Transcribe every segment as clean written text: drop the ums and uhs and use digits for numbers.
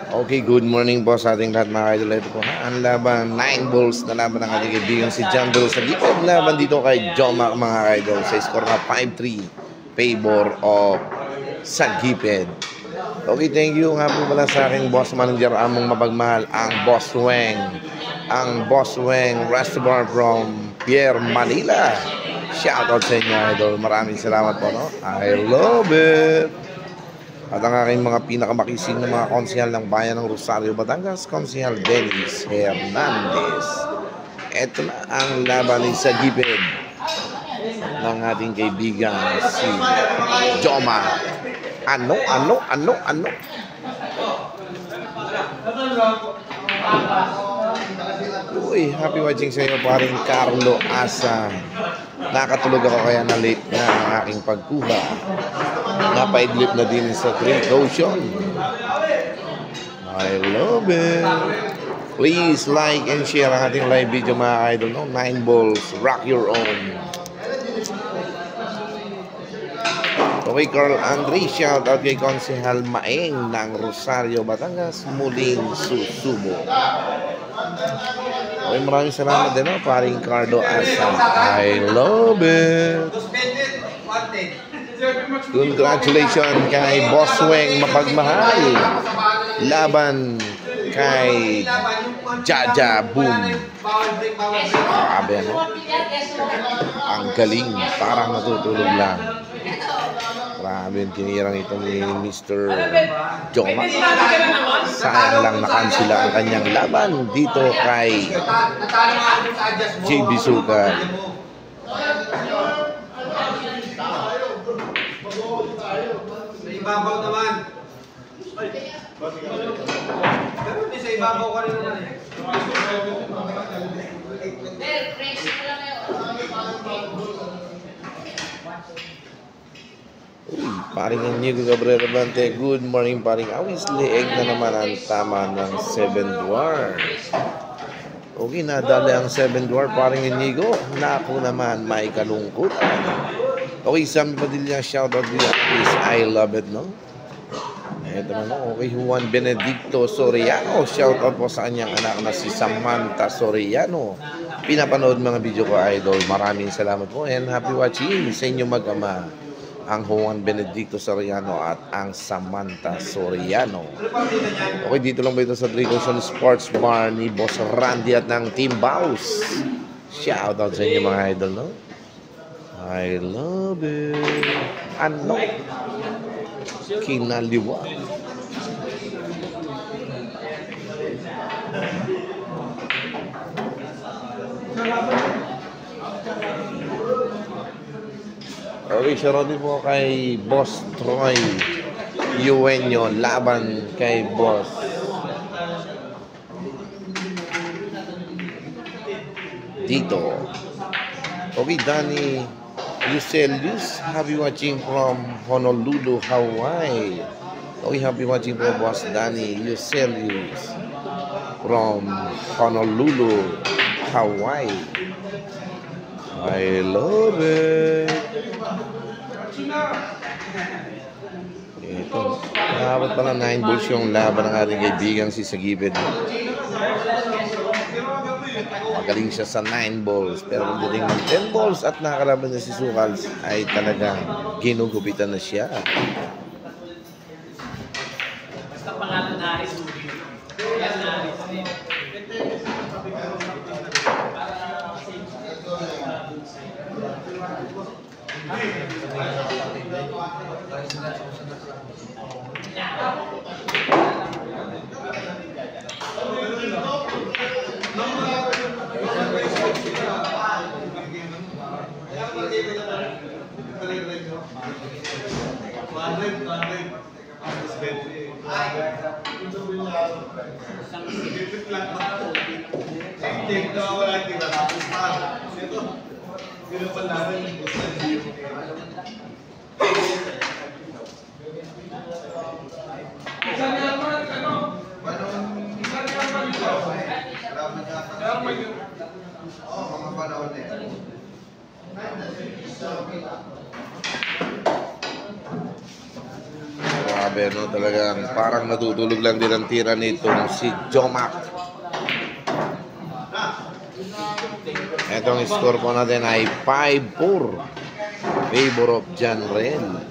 Okay, good morning po sa ating lahat mga idol. Ito po ha, ang laban 9 balls na laban ng ating kaibigan si John Dole sa gipag laban dito kay Joma mga idol sa score na 5-3 favor of Sagiped. Okay, thank you nga po pala sa aking boss manager among mapagmahal ang Boss Weng Restaurant from Pierre, Manila. Shoutout sa inyo idol, maraming salamat po, no? I love it. At ang aking mga pinakamakising na mga konsehal ng bayan ng Rosario, Batangas, Konsehal Dennis Hernandez. Ito na ang laban ni Sagiped ng ating kaibigan si Joma. Ano? Uy, happy watching sa iyo paring Carlo Asa. Nakatulog ako kaya na late na ang aking pagkuha. Napaidlip na din sa Great Ocean. I love it. Please like and share ang ating live video mga idol, no? 9 balls, rock your own. Okay, Carl Andre, shout out kay Konsehal Maeng ng Rosario, Batangas, muling susubo. Okay, maraming salamat din, no? Paring Carlo Asa. I love it. Congratulations kay Boss Weng mapagmahal. Laban kay Jaja Boom. Grabe, no? Ang galing, parang natutulog lang. Grabe yung tinirang ito ni Mr. Joma. Sayang lang nakansila ang kanyang laban dito kay JB Sukan. Ibabaw naman. Pero di sa ibabaw ka rin naman eh. Paring Inigo Cabrera Bante, good morning paring Awis. Leeg na naman ang tama ng 7 dwarf. Okay, nadali ang 7 dwarf paring Inigo. Naku naman, may kalungkutan. Okay, Sammy Padilla, shoutout din. Please, I love it, no? Ito na, no? Okay, Juan Benedicto Soriano, shoutout po sa kanyang anak na si Samantha Soriano. Pinapanood mga video ko, idol. Maraming salamat po and happy watching sa inyo mag-ama. Ang Juan Benedicto Soriano at ang Samantha Soriano. Okay, dito lang ba ito sa Drigoson Sports Bar ni Boss Randy at ng Team Baus. Shoutout sa inyo mga idol, no? I love it. Ano? Kinaliwa. Okay, shoutout din po kay Boss Troy Eugenio laban kay Boss Dito. Okay, Danny Lucelius, happy watching from Honolulu, Hawaii. Okay, happy watching po Boss Danny Lucelius from Honolulu, Hawaii. I love it. Ito, dapat pala 9 balls yung laban ng ating kaibigan si Sagiped. Magaling siya sa 9 balls, pero pagdating ng 10 balls at nakakalaban niya si Sukals ay talagang ginugupitan na siya. Basta pangalan na Aris. Yan na Aris. grabe, no? Talagang parang natutulog lang din ang tira nitong si Jomac. Itong score po natin ay 5-4. Favor of Janrel.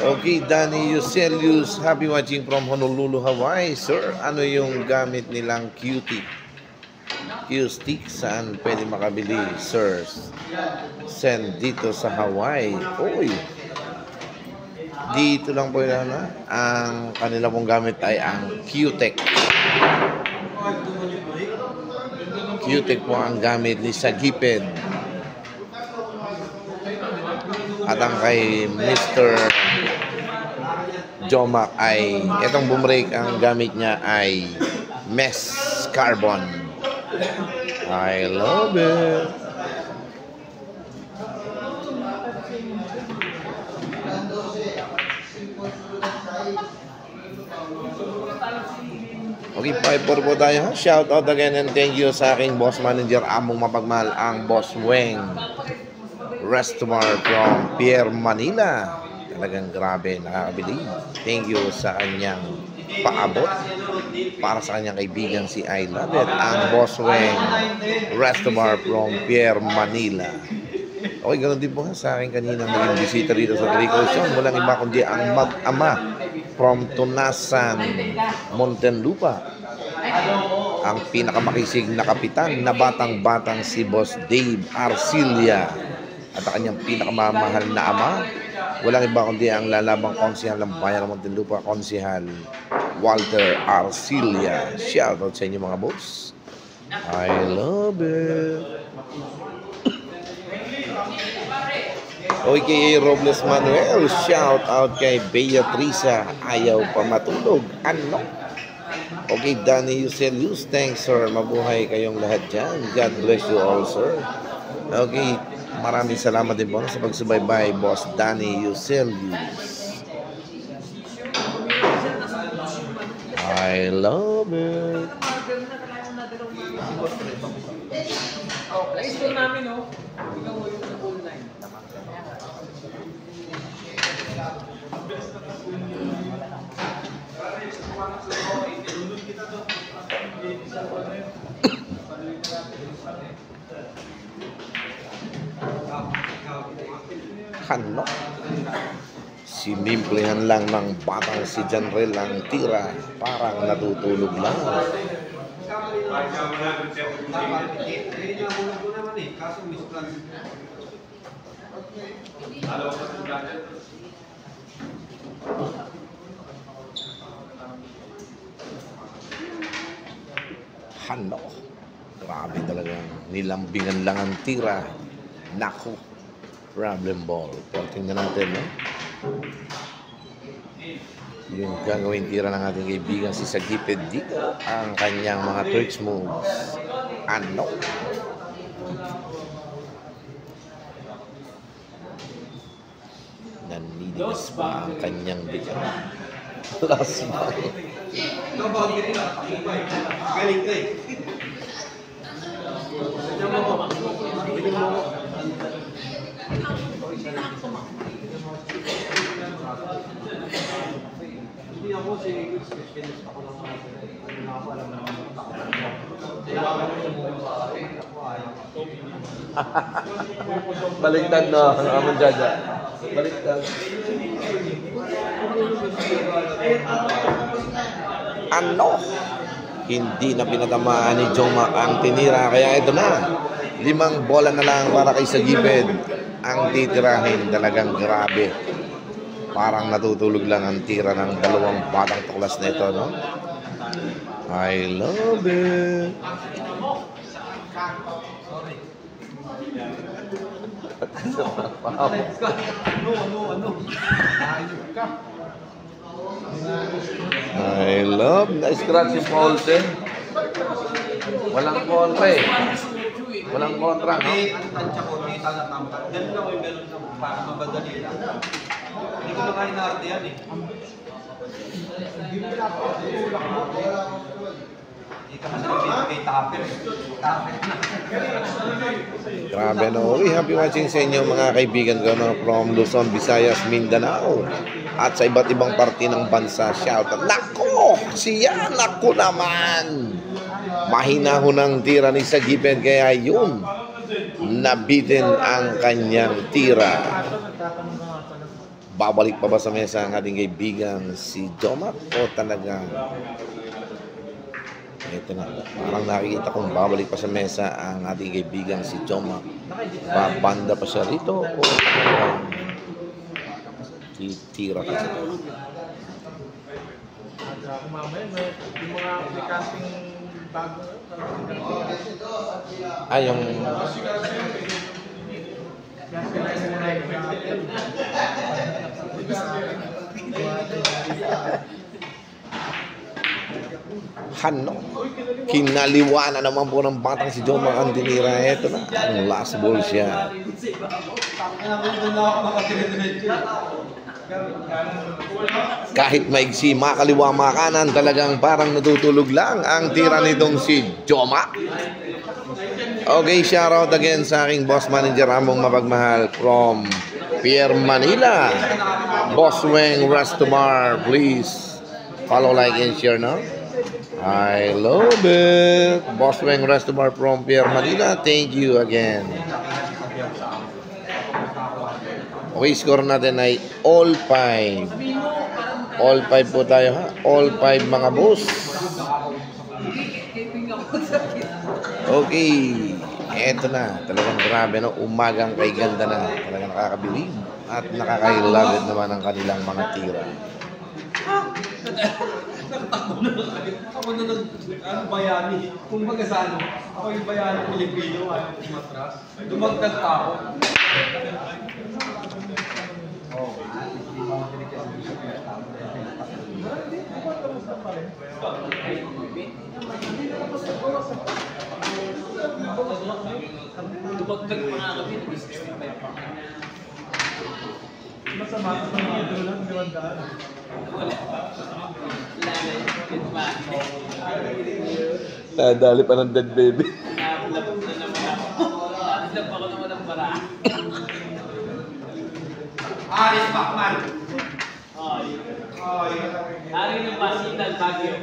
Okay, Danny Euselius, happy watching from Honolulu, Hawaii. Sir, ano yung gamit nilang Q-tip? Q-stick, saan pwede makabili? Sir, send dito sa Hawaii. Uy, dito lang po yun, ang kanila pong gamit ay ang Q-tech. Q-tech po ang gamit ni Sagiped. At ang kay Mr. Jomac ay itong bumrake, ang gamit niya ay Mesh Carbon. I love it. Okay, 5-4 po tayo. Shout out again and thank you sa aking boss manager, among mapagmahal, ang Boss Weng Restaurant from Pierre, Manila. Talagang grabe, nakakabilib. Thank you sa kanyang paabot para sa kanyang kaibigan si I Love It, ang Boss Weng Restaurant from Pierre, Manila. Okay, ganoon din po sa akin kanina naging bisita dito sa Tricolson. Walang iba kundi ang mag-ama from Tunasan, Muntinlupa. Ang pinakamakisig na kapitan na batang-batang si Boss Dave Arcilia. At ang kanyang pinakamamahal na ama, walang iba kundi ang lalabang konsihal ng bayan ng Muntinlupa, Konsihal Walter Arcilia. Shout out sa inyo mga boss. I love it. Okay, Robles Manuel, shout out kay Beatriza, ayaw pa matulog. Ano? Okay, Danny Euselius, thanks sir. Mabuhay kayong lahat dyan. God bless you all, sir. Okay, maraming salamat din po sa pagsubaybay, Boss Danny Euselius. I love it. Gusto namin, oh. Ikaw mo yung full 9. Ano? Sinimplehan lang ng batang si Janrel ang tira, parang natutulog lang. Ano? Grabe talagang nilambingan lang ang tira. Naku, problem ball. Pero tingnan natin, no? Yung gagawin tira ng ating kaibigan si Sagiped dito, ang kanyang mga tricks moves. Ano? Naninigas pa ang kanyang bigyan. Last ball. Galing ka eh. Hindi ako si specialist ako lang ako alam na Baliktad no, ano amon jaja. Baliktad. Ano? Hindi na pinatamaan ni Jomac ang tinira, kaya ito na. 5 bola na lang para kay Sagiped ang titirahin. Talagang grabe. Parang natutulog lang ang tira ng 2 batang tuklas na ito, no? I love it. I love. Na-scratch si Paulsen. Walang kontra eh. Walang kontra, no? ang tansya ko, may talatampan. Ganun ako yung ganun lang para mabadali lang. Hindi ko na kain natin yan eh. Hindi ka masabi kay Tapper. Tapper na. Grabe no. Uy, happy watching sa inyo mga kaibigan ko no, from Luzon, Visayas, Mindanao. At sa iba't ibang parte ng bansa. Shout out. Nako! Siya! Nako naman! Mahinahon ang tira ni Sagiped kaya yun. Nabitin ang kanyang tira. Babalik pa ba sa mesa ang ating kaibigan si Jomak o talagang ito na, parang nakikita kong babalik pa sa mesa ang ating kaibigan si Jomak. Babanda pa siya rito o titira pa siya. Yung mga aplikanting bago. Yung Hano, kinaliwa na naman po ng batang si Jomak ang tinira. Ito na, ang last ball siya. Kahit maigsi, makaliwa, makanan, talagang parang natutulog lang ang tira nitong si Jomak. Okay, shoutout again sa aking boss manager among mapagmahal from Pierre Manila. Boss Weng Restomar, please follow, like, and share now. I love it. Boss Weng Restomar from Pierre Manila, thank you again. Okay, score natin ay all 5. All 5 po tayo ha. All 5 mga boss. Okay. Eto na. Talagang grabe no. Umagang kay ganda na. Talagang nakakabilib. At nakakailabit naman ang kanilang mga tira. Ako na ano, bayani. Kung baga sa ano, ako yung bayani Pilipino, ayaw kumatras. Dumagdag pa ako. Dumagdag pa nga kami, nag-65 pa. Masama sa mga ito lang, diwandaan. Nadali pa ng dead baby. Nakulap na naman ako. Nakulap ako naman ng bara. Aris Bachman. Hari ng Pasitan, Baguio.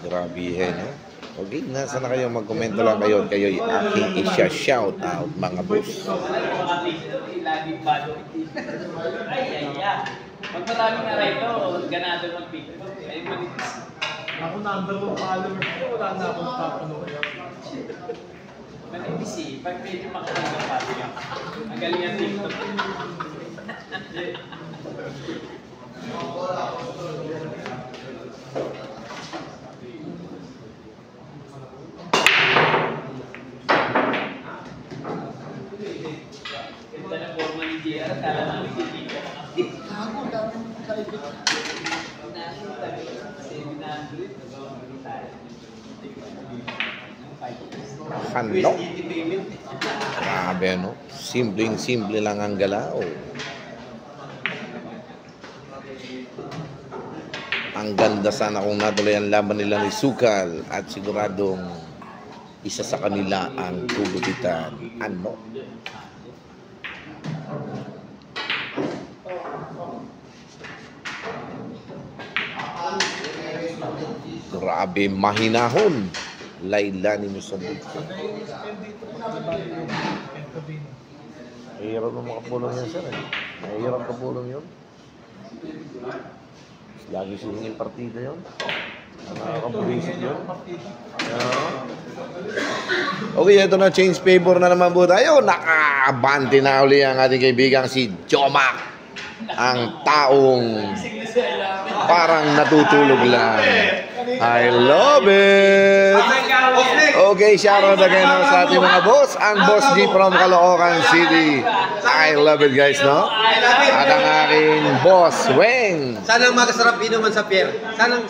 Grabe no? Okay, nasa na kayo, magkomento lang kayo at kayo'y aking isya-shout out mga boss. Laging bado. Ay. Pag maraming na rito, ganado mag-picture. Ay, manipis. Ako number 1 followers ko, wala na akong papanood. Manipis eh. Pag medyo makakita pa siya. Ang galing ang TikTok. Ganda ng forma ni JR. Kala namin hindi ka makakit. Ako, dami ng kaibig. Hano? Grabe no? Simpleng-simple lang ang galaw. Ang ganda sana kung natuloy ang laban nila ni Sukal at siguradong isa sa kanila ang gugupitan. Ano? Grabe, mahinahon. Laylani Mozambique. Mahirap na makapulong yan, sir. Mahirap kapulong yun. Lagi singing partida yun. Nakakabulisit yun. Okay, ito na. Change favor na naman po tayo. Nakabante na uli ang ating kaibigang si Jomak. Ang taong parang natutulog lang. I love it! Okay, shoutout again sa ating mga boss. Ang Boss G from Caloocan City. I love it guys, no? At ang aking Boss Weng. Sana masarap inuman sa Pierre. Sana.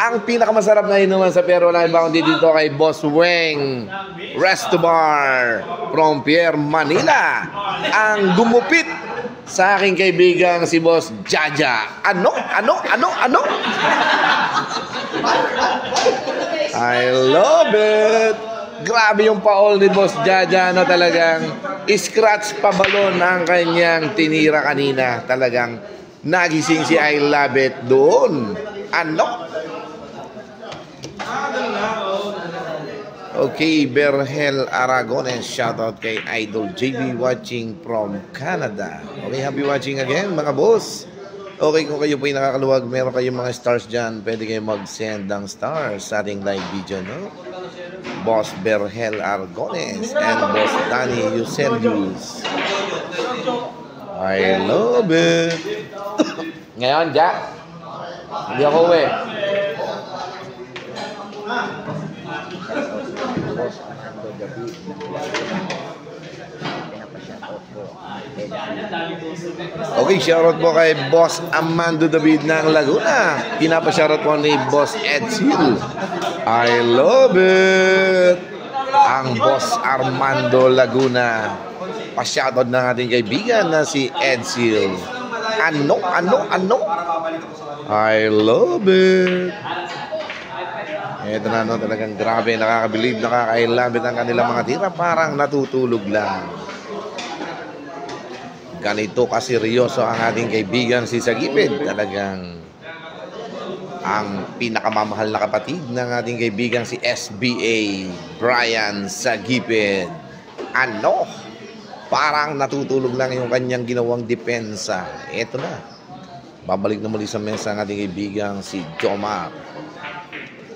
Ang pinakamasarap na inuman sa Pierre, wala iba kundi dito kay Boss Weng Restomar from Pierre Manila. Ang gumupit sa aking kaibigang si Boss Jaja. Ano? I love it! Grabe yung paol ni Boss Jaja na talagang scratch pa balon ang kanyang tinira kanina. Talagang nagising si I love it doon. Ano? Okay, Berhel Aragones, shoutout kay Idol JB watching from Canada. Okay, happy watching again mga boss. Okay, kung kayo po yung nakakaluwag, meron kayong mga stars dyan, pwede kayo mag-send ng stars sa ating live video, no? Boss Berhel Aragones and Boss Danny Euselius. I love it. Ngayon, Jack, hindi ako uwi. Okay, shoutout po kay Boss Armando David ng Laguna. Pinapa-shoutout po ni Boss Edsel. I love it. Ang Boss Armando Laguna. Pa-shoutout ng ating kaibigan na si Edsel. Ano? I love it. Ito na, no, talagang grabe, nakakabilib, nakakailabit ang kanilang mga tira, parang natutulog lang. Ganito kaseryoso ang ating kaibigan si Sagipid. Talagang ang pinakamamahal na kapatid ng ating kaibigan si SBA Brian Sagipid. Ano? Parang natutulog lang yung kanyang ginawang depensa. Ito na. Babalik na muli sa mesa ang ating kaibigan si Jomar.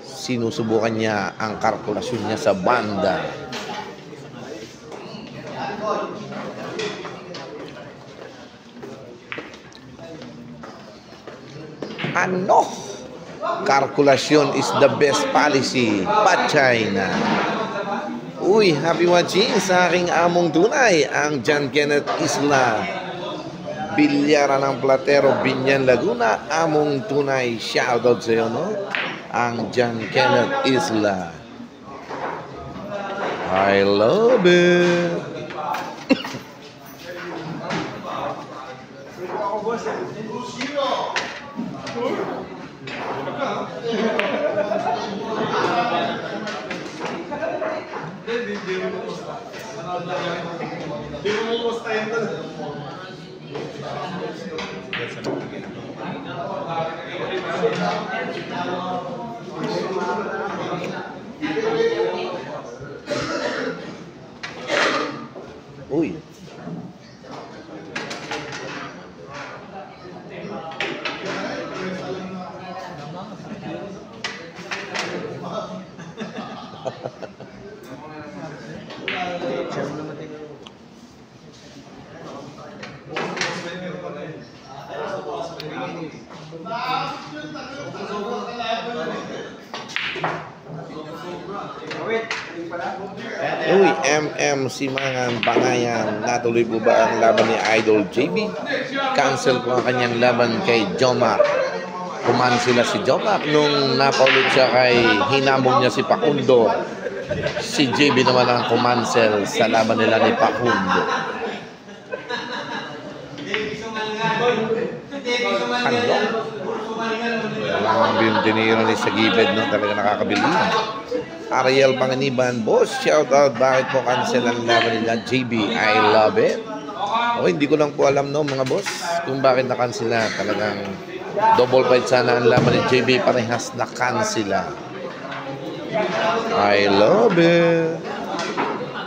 Sinusubukan niya ang kalkulasyon niya sa banda. Ano? Kalkulasyon is the best policy. Patay na. Uy, happy watching sa aking among tunay, ang John Kenneth Isla. Bilyara ng Platero, Binyan, Laguna. Among tunay, shoutout sa iyo, no? Ang John Kenneth Isla. I love it. Uy. Uy, Simangan Bangayan, natuloy po ba ang laban ni Idol JB? Cancel po ang kanyang laban kay Jomar. Kuman sila si Jomar nung napaulit siya kay hinamong niya si Pakundo. Si JB naman ang kumansel sa laban nila ni Pakundo. Ano? Walang yung tinira ni Sagipid, no? Talaga nakakabilib. Ariel Panganiban, boss, shout out. Bakit po cancel ang laban nila JB? I love it. Okay, hindi ko lang po alam, no, mga boss, kung bakit na-cancela. Talagang double fight sana ang laban ni JB, parehas na-cancela. I love it.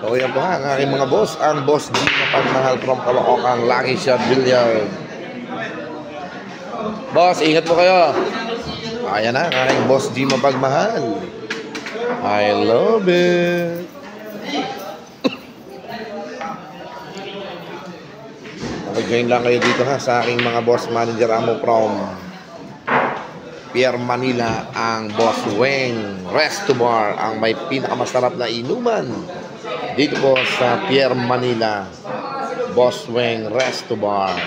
Okay po ha, ang aking mga boss, ang Boss G Mapagmahal from Caloocan, Lucky Shot Billiard. Boss, ingat po kayo. Ayan na, ang aking Boss G Mapagmahal. I love it. Okay, join lang kayo dito ha sa aking mga boss manager amo from Pierre Manila, ang Boss Weng Resto Bar, ang may pinakamasarap na inuman dito po sa Pierre Manila. Boss Weng Resto Bar.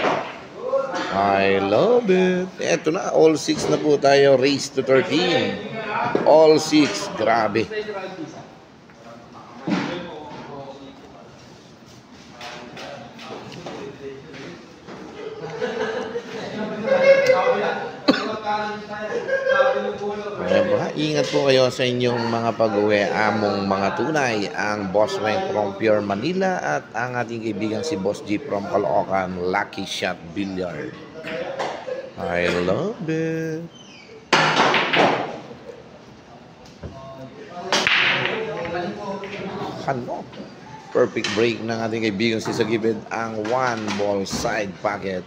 I love it. Eto na, all 6 na po tayo, race to 13. All 6, grabe. Ayan po ha, ingat po kayo sa inyong mga pag-uwi. Among mga tunay, ang Boss Weng from Pure Manila at ang ating kaibigan si Boss G from Caloocan, Lucky Shot Billiard. I love it. Ano? Perfect break ng ating kaibigan si Sagibid, ang one ball side pocket.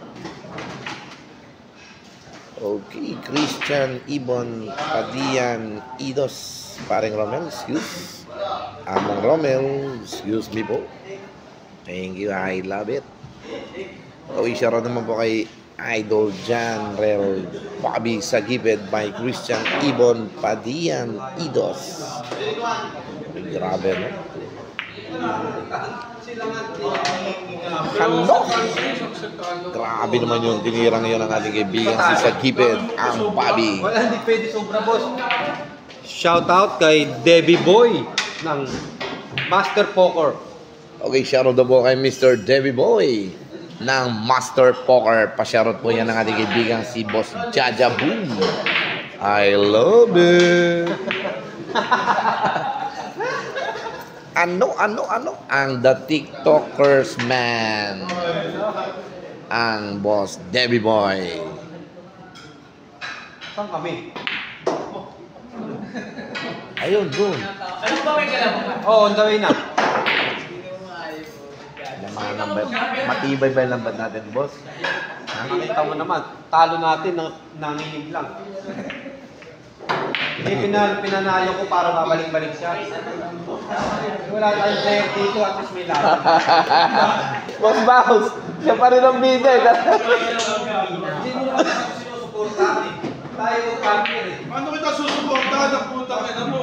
Okay, Christian Ibon Padian Idos. Paring Romel, excuse. Among Romel, excuse me po. Thank you, I love it. Okay, shoutout naman po kay Idol Jan Rel Bobby Sagibid by Christian Ibon Padian Idos. Grabe, no? Halo! Grabe naman yung tinirang yun ng ating kaibigan si Sagibid, ang Bobby. Wala, hindi pwede sobra, boss. Shout out kay Debbie Boy ng Master Poker. Okay, shoutout na po kay Mr. Debbie Boy ng Master Poker. Pa-shoutout po yan ng ating kaibigan si Boss Jaja Boom. I love it. Ano? Ang The TikTokers Man. Ang Boss Debbie Boy. Saan kami? Ayun, doon. Anong baway ka lang? Oo, on the way na. Matibay ba yung lambat natin, boss? Nakita mo naman, talo natin, nanginig lang. Hindi, pinanalo ko para babalik-balik siya. Wala tayong player dito, at least may laban. Boss Baus, siya pa rin ang bida eh. Hindi mo naman ako sinusuportahan eh. Tayo camper eh. Paano kita susuportahan ang puta ka mo?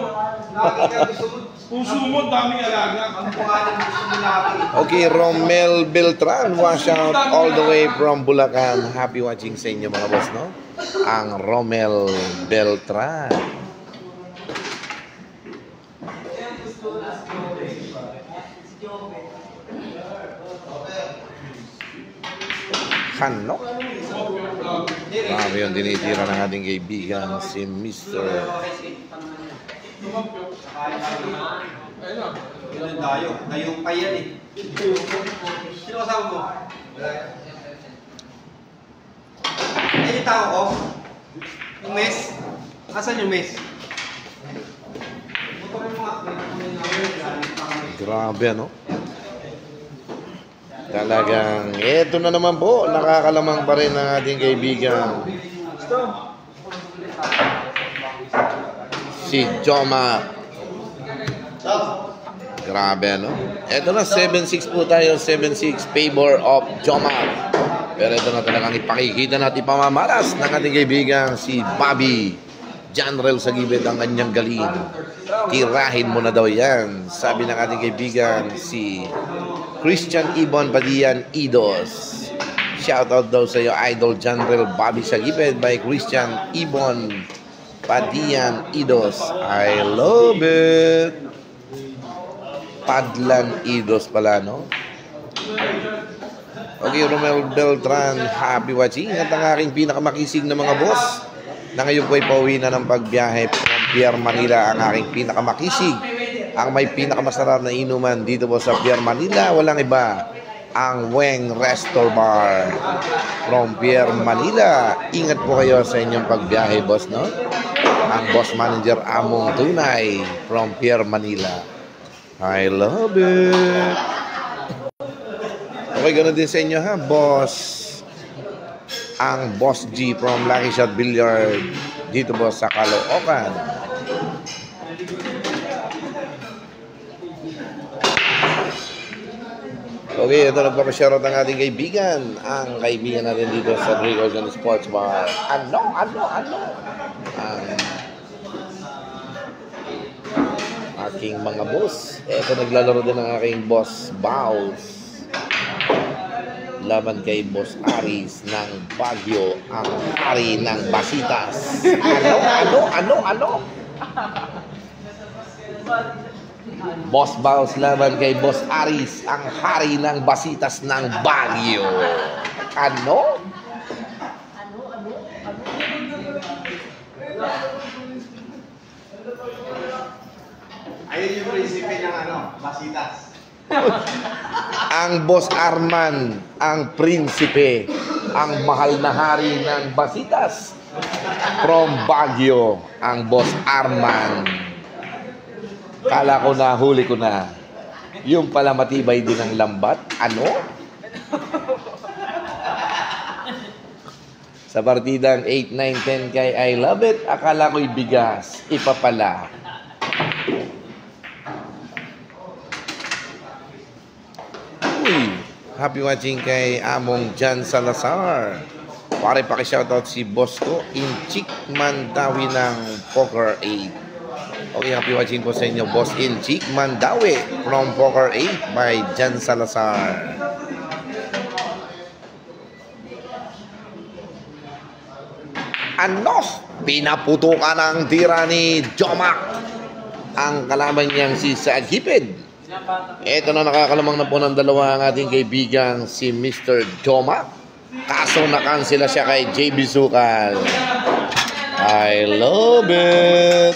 Lagi ka gusto mo. Puso mo, daming alaga. Ang pangalan gusto mo lagi. Okay, Romel Beltran, wash out all the way from Bulacan. Happy watching sa inyo mga boss, no? Ang Romel Beltran. Ano? Marami yung tinitira ng ating kaibigan si Mr. Yun ang dayo. Dayo pa yan eh. Sino kasama mo? Ay, yung tao ko? Yung mes? Asan yung mes? Motorin mo nga. Grabe, ano? Talagang, eto na naman po, nakakalamang pa rin ng ating kaibigan. Si Joma. Grabe, no? Eto na, 7-6 po tayo, 7-6, favor of Joma. Pero ito na talagang ipakikita natin pamamalas ng ating kaibigan, si Bobby Janrel Sagibid, ang kanyang galing. Tirahin mo na daw yan, sabi ng ating kaibigan, si Christian Ibon Padian Idos. Shoutout daw sa iyo, Idol Janrel Bobby Sagibid by Christian Ibon Padian Idos. I love it. Padlan Idos pala, no? Okay, Romel Beltran, happy watching. At ang aking pinakamakisig na mga boss na ngayon po ay pauwi na ng pagbiyahe from Pierre Manila. Ang aking pinakamakisig, ang may pinakamasarap na inuman dito po sa Pierre Manila, walang iba, ang Weng Resto Bar from Pierre Manila. Ingat po kayo sa inyong pagbiyahe, boss, no? Ang boss manager Among Tunay from Pierre Manila. I love it. Okay, ganoon din sa inyo, ha, boss. Ang Boss G from Lucky Shot Billiard dito po sa Caloocan. Okay, ito nagpapashoutout ang ating kaibigan. Ang kaibigan natin dito sa Greek Organ Sports Bar. Ano? Ang aking mga boss. Ito naglalaro din ang aking boss Baus. Laban kay Boss Aris ng Baguio, ang hari ng Basitas. Ano? Boss Baus laban kay Boss Aris, ang hari ng Basitas ng Baguio. Ano? yung prinsipe ng Basitas. Ang Boss Arman, ang prinsipe, ang mahal na hari ng Basitas. From Baguio, ang Boss Arman. Kala ko na, huli ko na. Yung pala matibay din ang lambat. Ano? Sa partidang 8, 9, 10 kay I Love It, akala ko'y bigas. Ipa pala. Uy, happy watching kay Among Jan Salazar. Pare paki-shoutout si boss ko, Inchik Mandawi ng Poker 8. Okay, happy watching po sa inyo, Boss Inchik Mandawi from Poker 8 by Jan Salazar. Ano? Pinaputukan ng tira ni Jomak ang kalaban niyang si Sagipid. Ito na, nakakalamang na po ng dalawa ang ating kaibigang si Mr. Jomak. Kaso nakansela siya kay JB Sukal. I love it.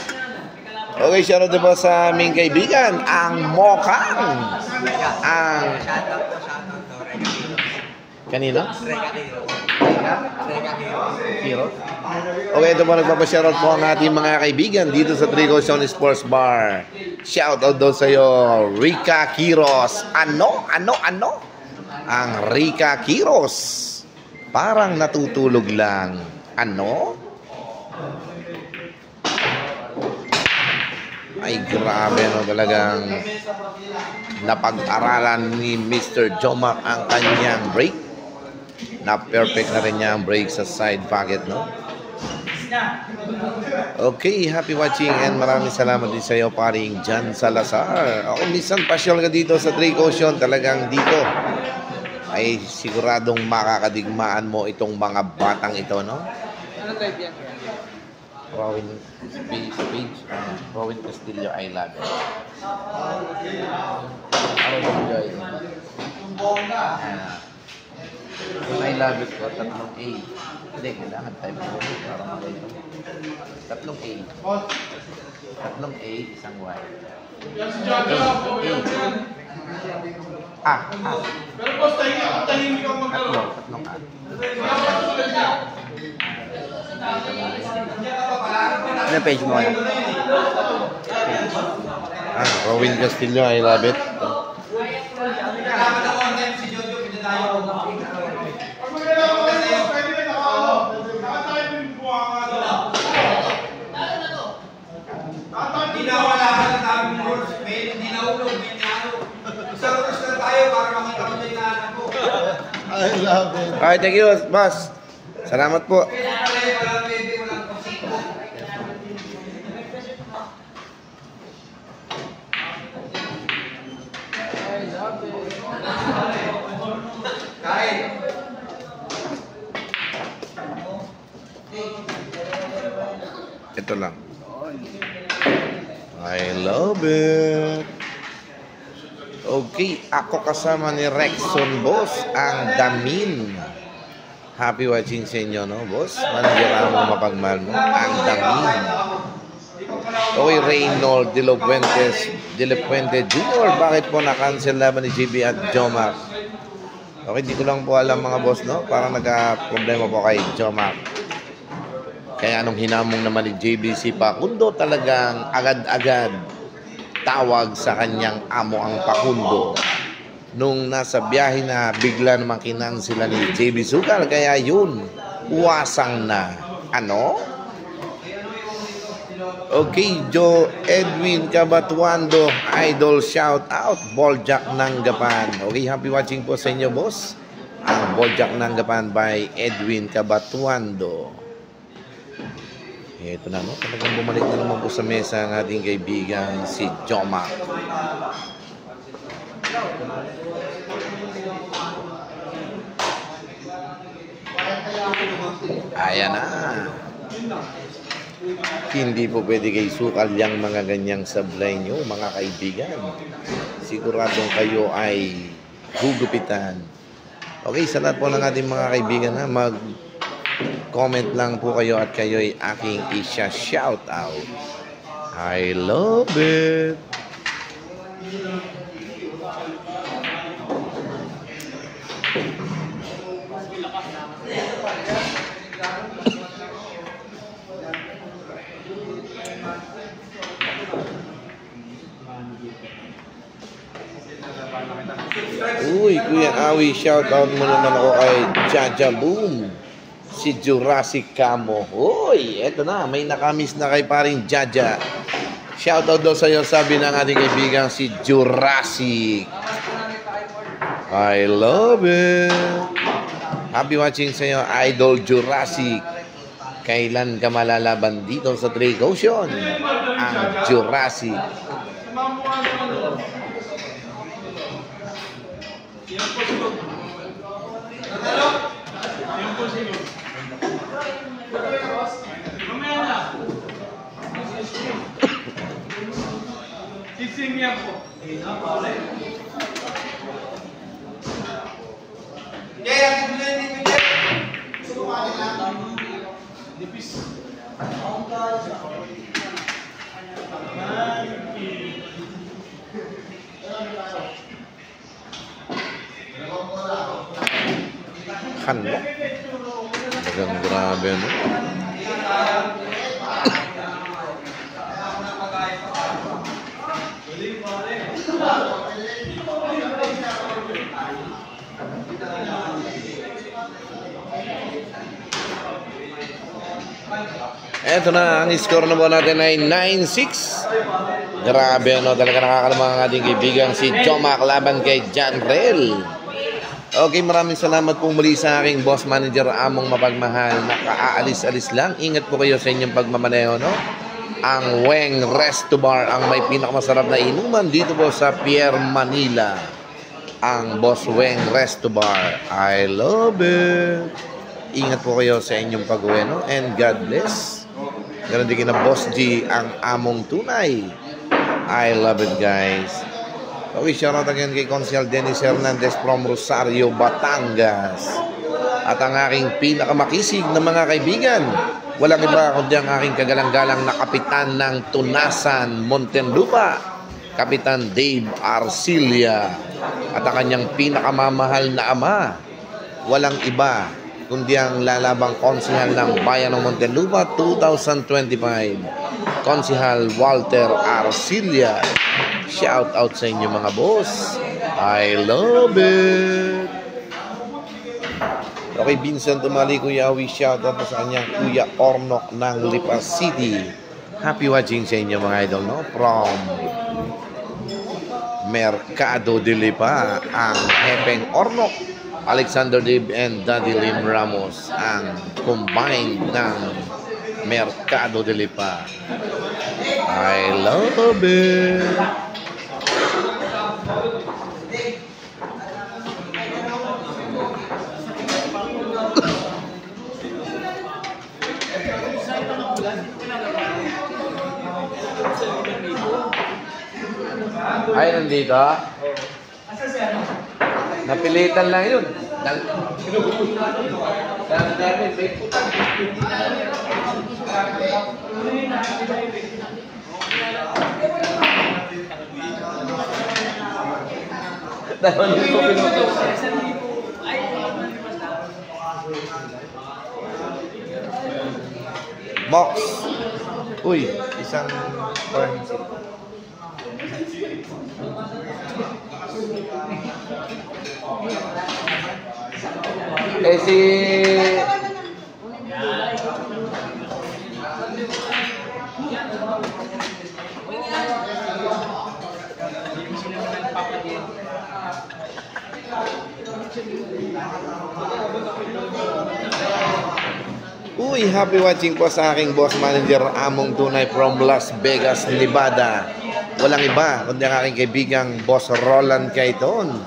Okay, shoutout din po sa aming kaibigan, ang Mokang. Ang... Kanino? Hero? Okay, ito po, nagpapashoutout po ang ating mga kaibigan dito sa Trico Zone Sports Bar. Shoutout daw sa'yo, Rica Quiros. Ano? Ang Rica Quiros. Parang natutulog lang. Ano? Ay, grabe, no? Talagang napag-aralan ni Mr. Jomak ang kanyang break. Na-perfect na rin niya ang break sa side pocket, no? Okay, happy watching and maraming salamat din sa iyo, paring Jan Salazar. Ako, minsan pasyal ka dito sa Trico Zone, talagang dito ay siguradong makakadigmaan mo itong mga batang ito, no? Ano type yan? Robin page, Robin Castillo, I love it. Ano ba enjoy? I love it ko, 3 A. Hindi, kailangan type mo. Parang malito. 3 A. 3 A, isang Y. A. Pero boss, tahimik ako magkaroon. 3 A. Ano page mo? Robin Castillo, I love it. Hindi na wala ka ng daming rules. Hindi na ulog, may niano. Isang rules na tayo para makita ko na yung anak ko. I love it. Alright, thank you, boss. Salamat po. Walang baby, walang pasiko. Kahit. Ito lang. I love it. Okay, ako kasama ni Rexon, boss, ang Damin. Happy watching sa inyo, no, boss? Manira mo, mapagmahal mo. Ang Damin. Okay, Reynold de la Puente Jr. Bakit po na-cancel laban ni JB at Jomak? Okay, di ko lang po alam, mga boss, no? Parang nagka-problema po kay Jomak. Kaya anong hinamong naman ni JBC Pakundo, talagang agad-agad tawag sa kanyang amo ang Pakundo. Nung nasa biyahe na, bigla naman kinansila ni JB Sukal. Kaya yun, wasang na. Ano? Okay, Joe Edwin Cabatuando, idol shout out, Boljak Nanggapan. Okay, happy watching po sa inyo, boss. Ang Boljak Nanggapan by Edwin Cabatuando. Ito na, no? Talagang bumalik na naman po sa mesa ang ating kaibigan si Jomak. Ayan na. Hindi po pwede kay Sukal yung mga ganyang sablay nyo, mga kaibigan. Siguradong kayo ay gugupitan. Okay, sa lahat po ng ating mga kaibigan, ha, mag-comment lang po kayo at kayo ay aking isya shout out. I love it. Uy, Kuya Awi, shoutout mo naman ako kay Jaja Boom. Si Jurassic Camo. Uy, eto na, may nakamiss na kay paring Jaja. Shoutout daw sa'yo, sabi ng ating kaibigan si Jurassic. I love it. Happy watching sa'yo, Idol Jurassic. Kailan ka malalaban dito sa Drake Ocean? Ang Jurassic. Sising niya po. Kanlo. Talagang grabe, no? Eto na, ang score na po natin ay 9-6. Grabe, ano, talaga nakakalamang ang ating kaibigan si Jomac laban kay John Rel. Okay, maraming salamat po muli sa aking boss manager, among mapagmahal. Nakaalis-alis lang. Ingat po kayo sa inyong pagmamaneho, no? Ang Weng Resto Bar, ang may pinakamasarap na inuman dito po sa Pier Manila. Ang Boss Weng Resto Bar. I love it. Ingat po kayo sa inyong pag-uwi, no? And God bless. Ganon din kina Boss G, ang among tunay. I love it, guys. Okay, shoutout again kay Consial Dennis Hernandez from Rosario, Batangas. At ang aking pinakamakisig na mga kaibigan, walang iba kundi ang aking kagalang-galang na kapitan ng Tunasan, Muntinlupa, Kapitan Dave Arcilia. At ang kanyang pinakamamahal na ama, walang iba kundi ang lalabang konsihal ng Bayan ng Muntinlupa 2025, Konsihal Walter Arcilia. Shout out sa inyo mga boss. I love it. Okay, Vincent Umali, Kuya Awi, shout out sa kanyang Kuya Ornok ng Lipa City. Happy watching sa inyo mga idol, no? From Mercado de Lipa, ang Hepeng Ornok, Alexander Dib and Daddy Lim Ramos, ang combined ng Mercado de Lipa. I love it. Ay, nandito? Napilitan lang yun. Mox. Uy, isang currency. Eh si Uy, happy watching po sa aking boss manager, among tunay from Las Vegas, Nevada. Walang iba kundi ang aking kaibigang Boss Roland Caiton.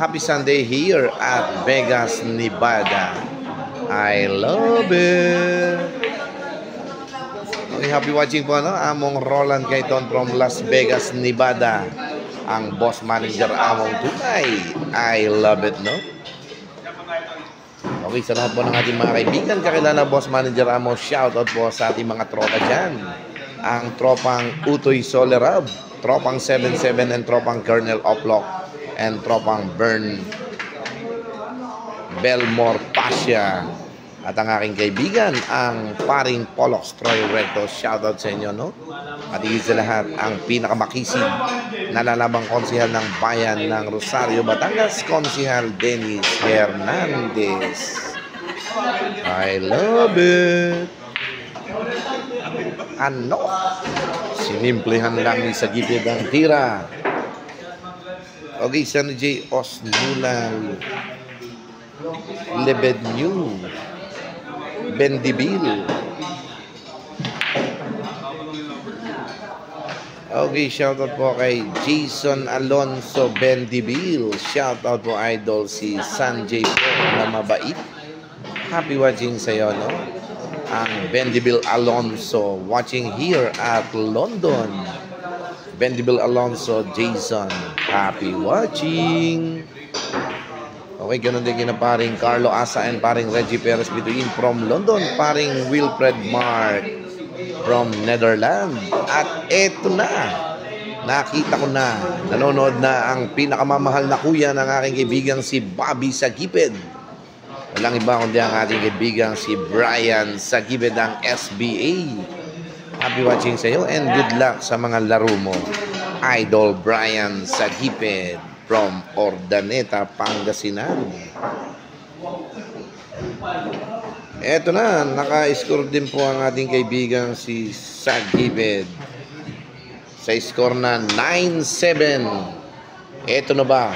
Happy Sunday here at Vegas, Nevada. I love it. Okay, happy watching po, no? Among Roland Caiton from Las Vegas, Nevada. Ang boss manager, among tunay. I love it, no? Okay, sa lahat po ng ating mga kaibigan, kakilala boss manager Amo, shoutout po sa ating mga tropa dyan. Ang tropang Utoy Solerab, tropang 77 and tropang Colonel Oplock and tropang Belmore Pasha. At ang aking kaibigan, ang paring Polox Troy Recto. Shoutout sa inyo, no? At higit sa lahat, ang pinakamakisig na lalabang konsihal ng bayan ng Rosario, Batangas, Konsihal Dennis Hernandez. I love it! Ano? Sinimplihan lang ni sa gilid ang tira. Okay, San J. Osnulal Lebednew Bendibil. Okay, shoutout po kay Jason Alonso Bendibil. Shoutout po idol si Sanjay po na mabait. Happy watching sa'yo, no? Ang Bendibil Alonso watching here at London. Bendibil Alonso Jason, happy watching. Okay, ganun din kina paring Carlo Asa and paring Reggie Perez Bituin from London, paring Wilfred Mark from Netherlands. At eto na, nakita ko na, nanonood na ang pinakamamahal na kuya ng aking kaibigang si Bobby Sagiped. Walang iba kundi ang ating kaibigang si Brian Sagiped ng SBA. Happy watching sa iyo and good luck sa mga laro mo, Idol Brian Sagiped from Ordaneta, Pangasinan. Eto na, naka-score din po ang ating kaibigang si Sagiped sa score na 9-7. Eto na ba?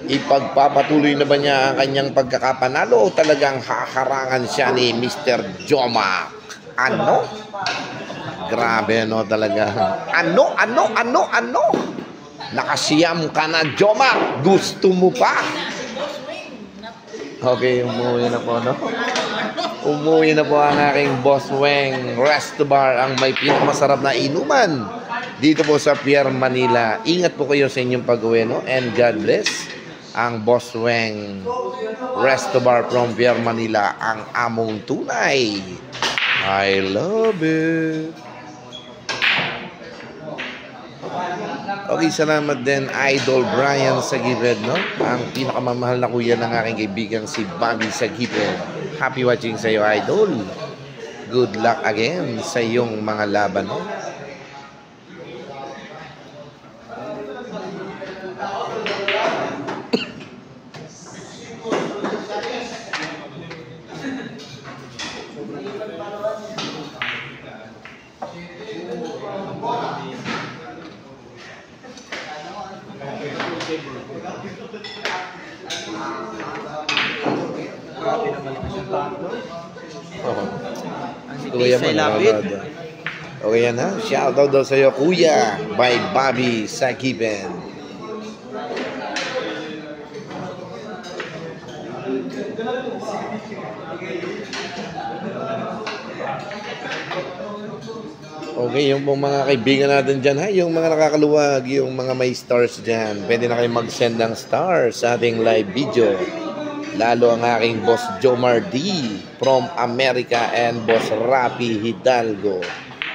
Ipagpapatuloy na ba niya ang kanyang pagkakapanalo o talagang haharangan siya ni Mr. Jomac? Ano? Grabe, no, talaga. Ano? Nakasiyam ka na, Jomac. Gusto mo pa? Okay, umuwi na po, no? Umuwi na po ang aking Boss Weng Resto Bar, ang may pinakamasarap na inuman dito po sa Pier Manila. Ingat po kayo sa inyong pag-uwi, no? And God bless. Ang Boss Weng Resto Bar from Pier Manila, ang among tunay. I love it. Okay, salamat din Idol Brian Sagiped, no? Ang pinakamamahal na kuya ng aking kaibigang si Bobby Sagiped. Happy watching sa iyo, Idol. Good luck again sa iyong mga laban, no? Kuya mo, okay yan ha. Shoutout daw sa'yo, Kuya, by Bobby Sagiped. Okay, yung mga kaibigan natin dyan ha, yung mga nakakaluwag, yung mga may stars dyan, pwede na kayo mag-send ng stars sa ating live video. Lalo ang aking Boss Jomar D from America and Boss Rapi Hidalgo.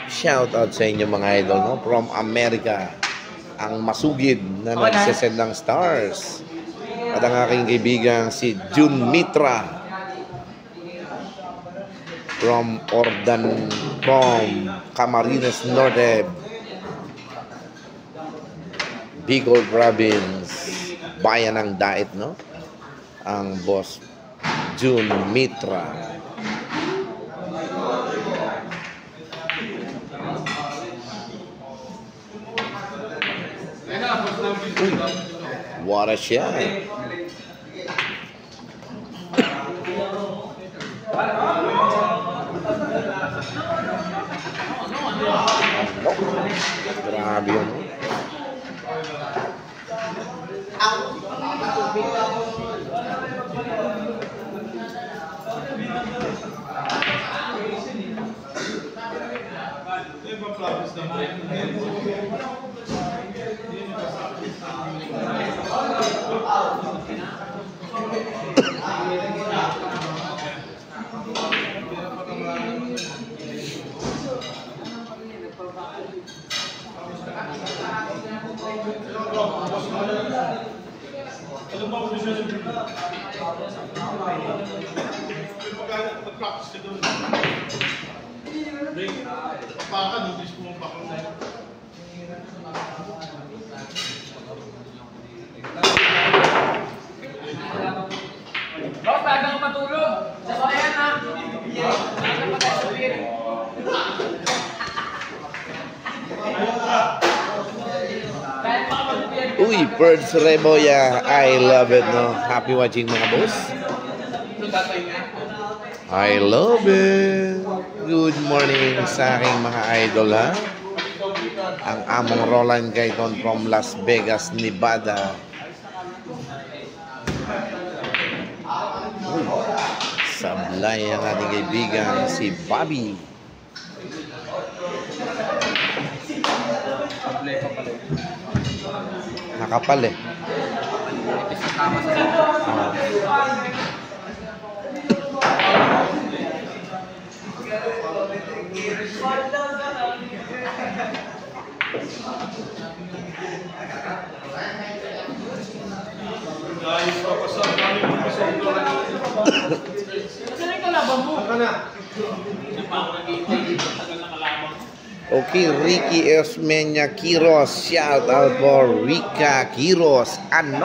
Shout out sa inyo mga idol, no? From America, ang masugid na nagsisend ng stars. At ang aking kaibigang si June Mitra from Camarines Norte, Bicol Province, bayan ng Daet, no? Ang Boss June Mitra. What a shot. Grabe yun. Alam mo, gusto nyo dito. Mag-practice ka doon. Break. Papakan, hindi ko mapakan na yun. Bro, pwede kang matulog. Sa bayan ha. Pwede pa tayo sabihin. Kaya pa ka magbiyan. Uy, Birds Reboya. I love it, no? Happy watching, mga boss. I love it. Good morning sa aking mga idol, ha? Ang among Roland Gayton from Las Vegas, Nevada. Sablay ang ating kaibigan, si Bobby. Nakapal eh. Guys, papasal kami papasal doon. Saan yung kalaban mo? Saan ka na? Hindi pa ako nag-iintay dito. Tagal na kalaban mo. Okay, Ricky Osmeña Quiros. Shout out for Rica Quiros. Ano?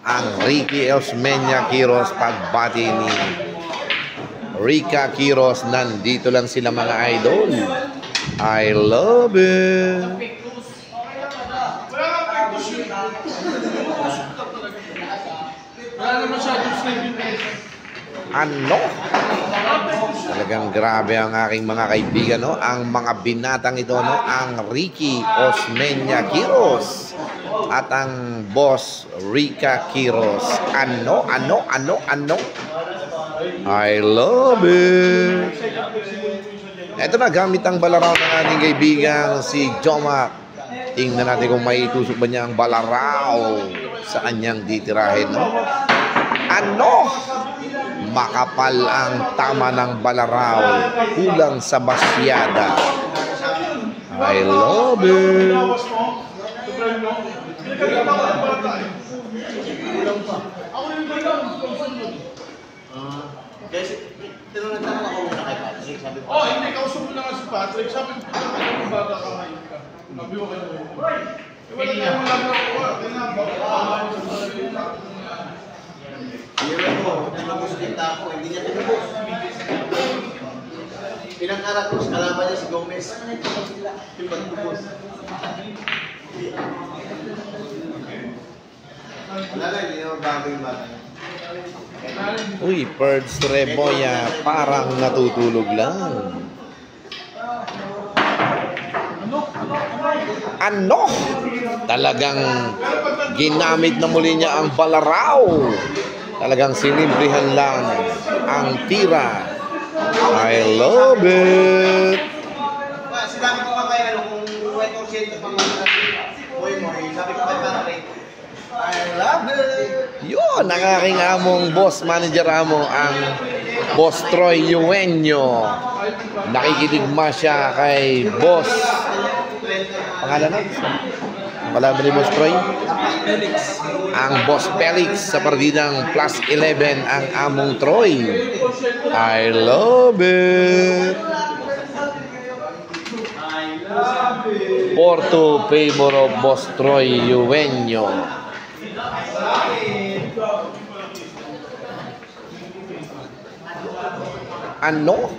Ang Ricky Osmeña Quiros, pagbati ni Rica Quiros. Nandito lang sila, mga idol. I love it. Wala naman masyadong snake yun. Ano? Talagang grabe ang aking mga kaibigan, no? Ang mga binatang ito, no? Ang Ricky Osmeña Quiros at ang boss Rica Quiros. Ano? I love it. Ito na, gamit ang balaraw ng ating kaibigan si Jomac. Tingnan natin kung may itusok ba niya ang balaraw sa kanyang titirahin, no? Ano? Makapal ang tama ng balaraw, kulang sa basyada. I love it. Kasi, tinanong ako muna kay Patrick. Sabi ko, oh, hindi, kausap mo na nga si Patrick. Sabi ko, kung bata ka ngayon ka. Sabi ko kayo. Wala na yung lang ako. Hero mo, tinubos din ako, hindi niya tinubos. Pinang-aratos, kalaban niya si Gomez. Yung pagtubos. Wala na, hindi naman bago yung bata. Uy, Birds Reboya, parang natutulog lang. Ano? Talagang ginamit na muli niya ang balaraw. Talagang sinimplihan lang ang tira. I love it. Sinabi ko pa kayo, kung 1% pang boy mo, sabi ko kay Patrick, I love it. Yun, ang aking among boss manager amo, ang Boss Troy Eugenio. Nakikidigma siya kay Boss. Pangalan na? Wala ba ni Boss Troy? Ang Boss Felix sa partidang plus 11 ang among Troy. I love it. Porto favor of Boss Troy Eugenio. Ano?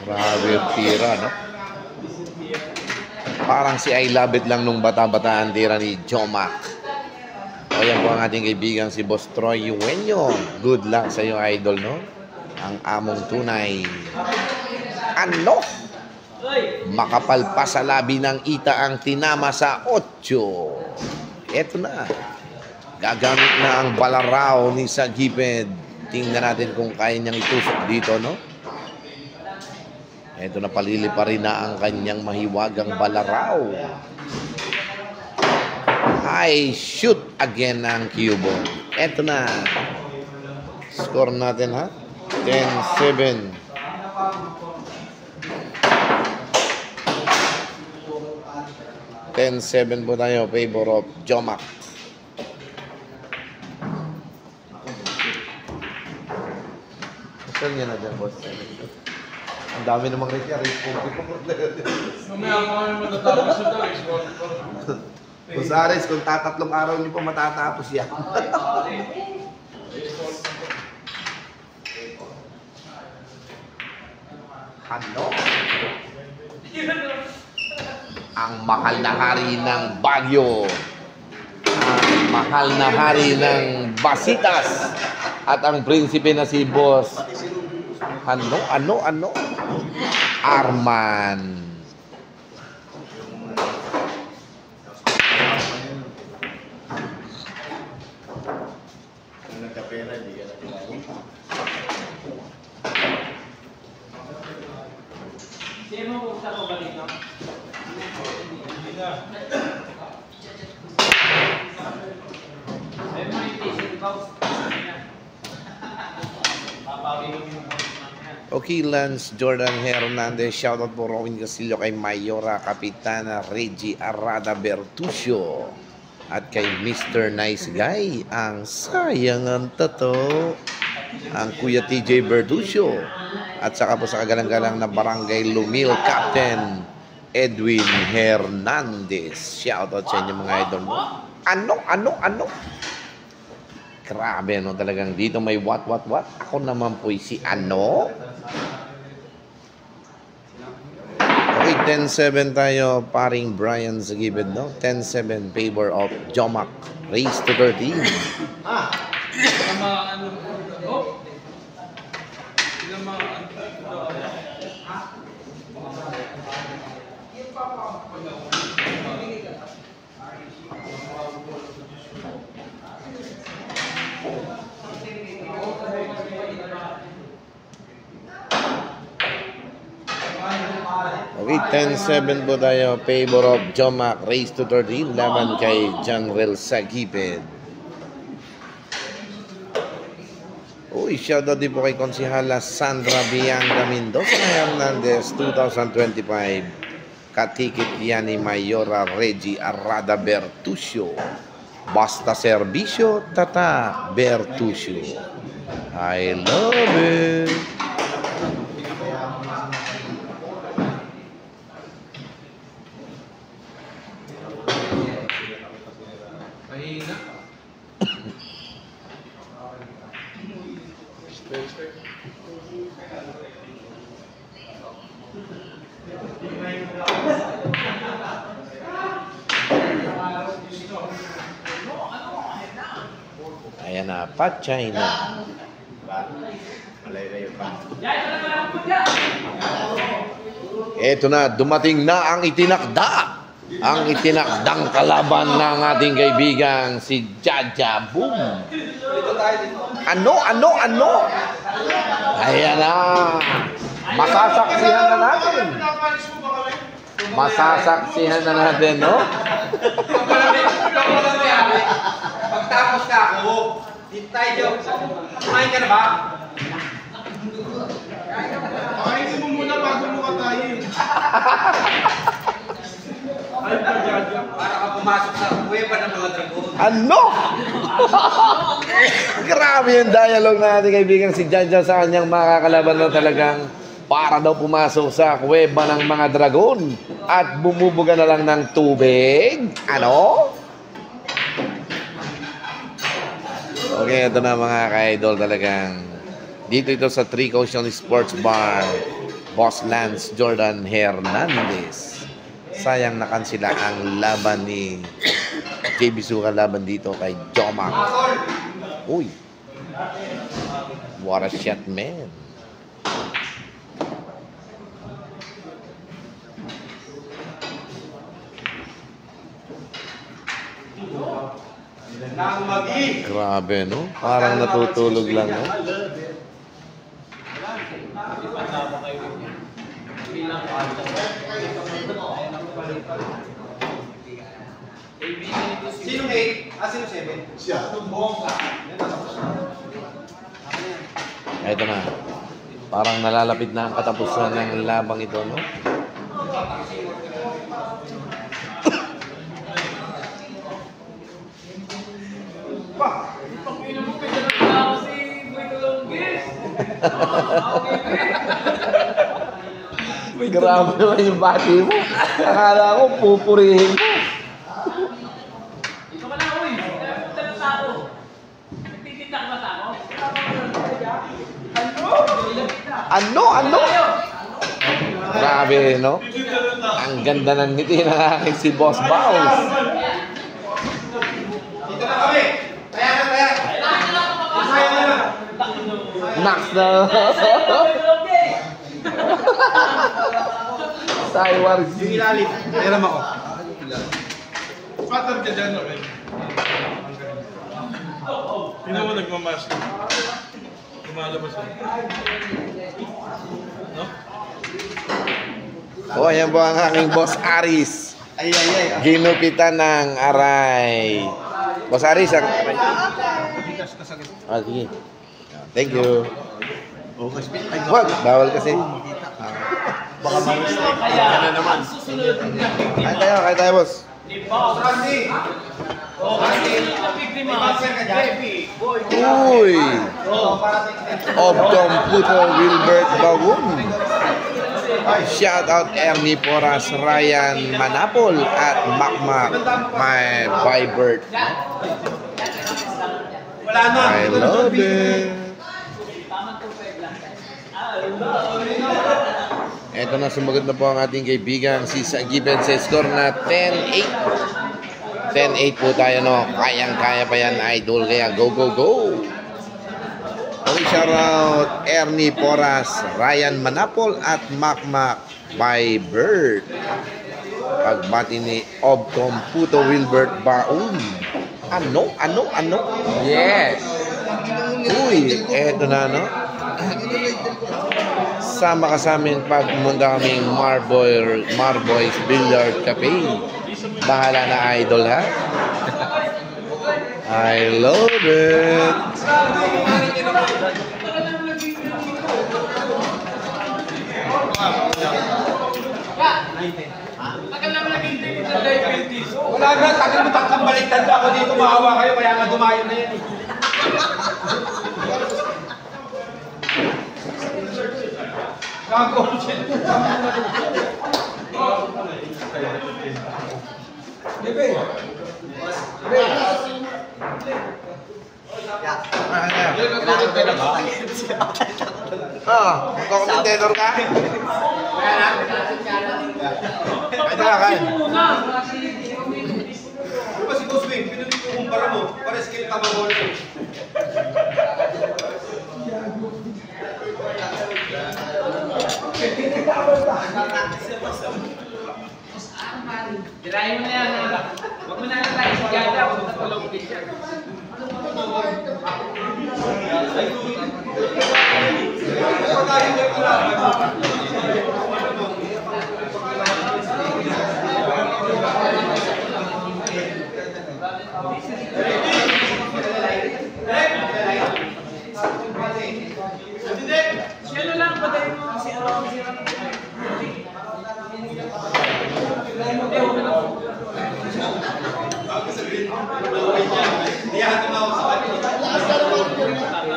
Grabe tira, no? Parang si I love it lang nung bata-bataan tira ni Jomac. O yan po ang ating kaibigan si Boss Troy Eugenio. Good luck sa iyo, idol, no? Ang among tunay. Ano? Makapal pa sa labi ng ita ang tinama sa 8. Eto na. Gagamit na ang balaraw ni Sagiped. Tingnan natin kung kaya niyang itusok dito, no? Ito na palilipa rin na ang kanyang mahiwagang balaraw. I shoot again ang Cubo. Ito na. Score natin ha. 10-7. 10-7 po tayo. Favor of Jomac. Saan niya na dyan, boss? Ang dami namang race po. Mamaya ako kami matatapos ito. Kung sa Ares, kung tatatlong araw niyo po matatapos yan. Ano? Ang mahal na hari ng Baguio. Ang mahal na hari ng Basitas. At ang prinsipe na si Boss. Ano? Arman. Nagkapera, hindi ka nakilala. Sino mo gusto ko balik, no? Ay, mga yung box. Okay, Lance Jordan Hernandez. Shoutout po Robin Castillo kay Mayora Kapitana Reggie Arrada Bertuccio. At kay Mr. Nice Guy, ang sayangan tato, ang Kuya TJ Bertuccio. At saka po sa kagalang-galang na Barangay Lumil Captain Edwin Hernandez. Shoutout sa inyo mga idol mo. Ano? Grabe, no? Talagang dito may what? Ako naman po si ano? Okay, 10-7 tayo. Paring Brian sa gibid, no? 10-7 favor of Jomac. Race to 13. Okay, 10-7 po tayo. Favor of Jomac. Race to 13. Laban kay Janrel Sagipid. Uy, shoutout din po kay Konsihala Sandra Bianca Mendoza Hernandez 2025. Katikit yan ni Mayora Reggie Arrada Bertuccio. Basta serbisyo, tata Bertuccio. I love it. Ayan na, Pat China. Malay-layo pa. Eto na, dumating na ang itinakda. Ang itinakdang kalaban ng ating kaibigang si Jaja Boom. Ano? Ayan na. Masasaksihan na natin. Masasaksihan na natin, no? Pagtapos ka ako, hintay nyo. Kumain ka na ba? Pakainin mo muna bago mo katayin. Para ka pumasok sa kuweba ng mga dragon. Ano? Grabe yung dialogue na ating kaibigan si Jaja sa kanyang makakalaban na talagang para daw pumasok sa kuweba ng mga dragon at bumubuga na lang ng tubig. Ano? Okay, ito na mga ka-idol talagang dito ito sa Three Ocean Sports Bar. Boss Lance Jordan Hernandez. Sayang nakansila ang laban ni JB Suka laban dito kay Jomac. Uy. What a shot, man. Grabe, no? Parang natutulog lang, no? Sino 8? Sino 7? Siya. Ito na. Parang nalalapit na ang katapusan ng labang ito, no? Grabe naman yung bati mo. Akala ko pupurihin mo. Ito ka na, uy. Punta ng tao. Nagtitinda ka ba tao? Ano? Grabe, no? Ang ganda ng ngiti ng aking si Boss Bounce. Dito na kami! Kaya na! Kaya na! Max na. Saywars. Yung ilalim. Meron ako. Pattern ka dyan, okay? Tingnan mo nagmamask. Lumalabas yun. No? Oh, ayan po ang aking Boss Aris. Ay. Ginupitan ng aray. Boss Aris, ang... Ah, sige. Thank you. Wag, bawal kasi. Baka ma-restrict. Kaya naman. Susunod na biktima. Kaya tayo, boss. Randy! Susunod na biktima. Uy! Obdom Puto Wilbert Bagum. Shout out Ernie Poras, Ryan Manapol at Makmak, my Vibert. Wala na! I love it. Ito na, sumagot na po ang ating kaibigan si Given sa score na 10-8. 10-8 po tayo, no? Kayang-kaya pa yan, idol. Kaya go, go, go! Okay, shout out Ernie Poras, Ryan Manapol at Makmak by Bird. Pagbati ni Obtom Puto Wilbert Baum. Ano? Yes! Uy, eto na, no? Sama ka sa amin pag pumunta kaming Marboy's Billiard Cafe. Bahala na, idol, ha? I love it! Tagal naman naging dito ng diabetes. Wala na, tagal mo takang baliktad ako dito, maawa kayo, kaya nga dumayo na yan eh. Gago, shit. Bebe. Magkakomentador ka? Ito na, kain. Ano ba si Boss Wing? Pinulit ko kumpara mo. Para skill ka mag-hold. Dirahin mo na yan, ha? Huwag mo na lang tayo si Gada. Huwag mo na tulog din siya. Sino lang, patay mo si Aaron.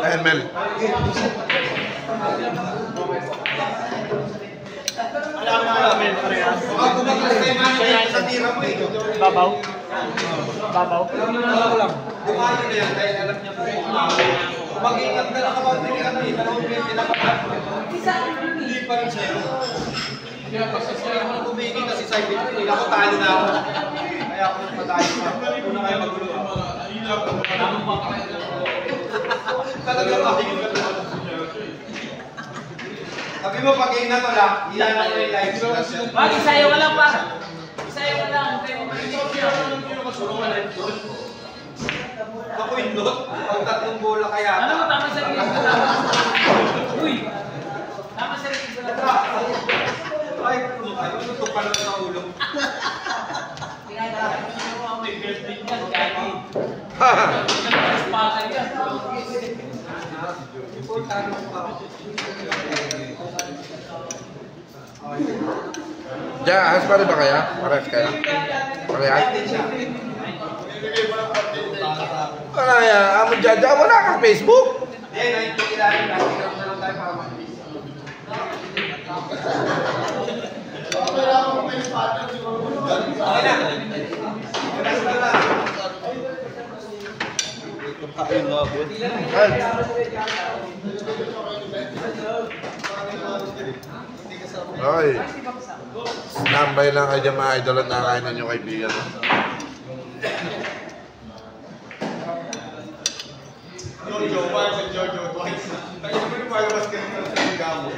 Ayan, Mel. Babaw. Babaw. Dumayo na yan dahil alam niya po. Mag-ingat na lang ako. Dalawang 20 na pa. Hindi pa rin siya. Kaya tumigil kasi sa ibig. Ako talo na ako. Kaya ako nagpatayo pa. Una kayo magulo. Talaga makikita ka na. Sabi mo, pag-game na to lang, ilan ako yung live. Wag, isayo ka lang pa. Isayo ka lang. Tayo mo siya. Ako yung lot. Pag tatlong bola kaya. Ano mo, tama sa rin. Uy! Tama sa rin. Ay, tutok pa lang sa ulo. may birthday niya, Gagi. Ha! Nagpaspata yan. Ja, has pa rin ba kaya? Pares kaya? Parehas? Kaya, amo Jaja, wala kang Facebook? Hindi, naintindihan natin. Natinap na lang tayo para mag-miss. Okay na. Ay, standby lang kayo dyan mga idol at nakakain ninyo kaibigan. Jojo, parang sa Jojo twice. Tayo mo yung wireless ka nito sa Ligamo.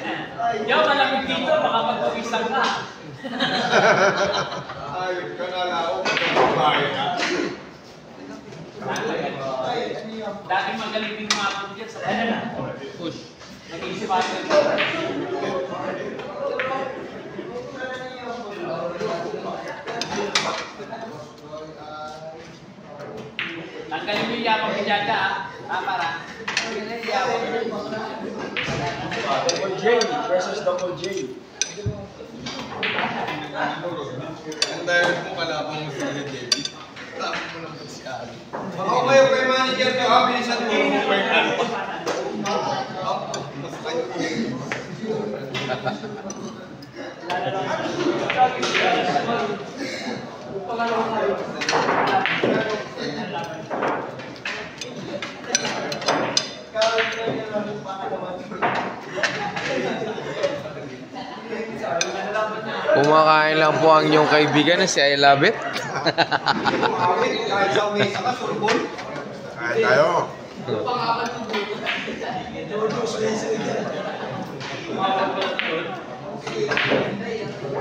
Yo, malamig dito, baka magpawisan ka. Ay, kanala ako. Babae na. Dati magaling din mga ako dyan sa kanila. Push. Nag-iisip natin. Tanggalin mo yung yapang ni Jaja, ha? Para. Double J versus Double J. Ang dahil mo kalabang mo sa David. Tapos mo lang si Ali. Baka umayo kay manager ko, ha? Bilisan mo. Mas kayo. Kumakain lang po ang inyong kaibigan na si I Love It. Kahit sa mesa ka, surbol. Kain tayo.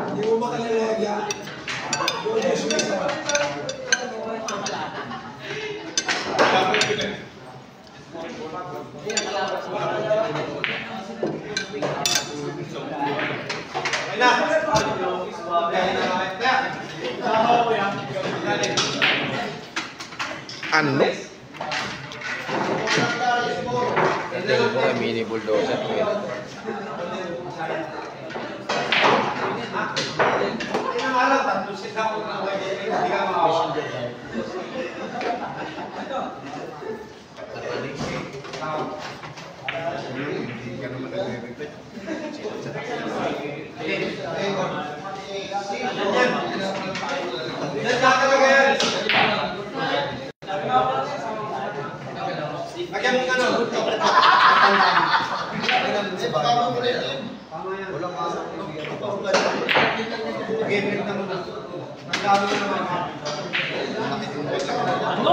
Hindi mo ba kalalagyan? Okay na. Ano? Tingin ko kay mini bulldozer. Pinangalan, tatlo sila ako na hindi ka maawa. Hindi ka naman nag-repeat. Nagkakalaga yan. Lagyan mo ka nun. Walang pasok. Game na muna. Ang dami na naman. Ano?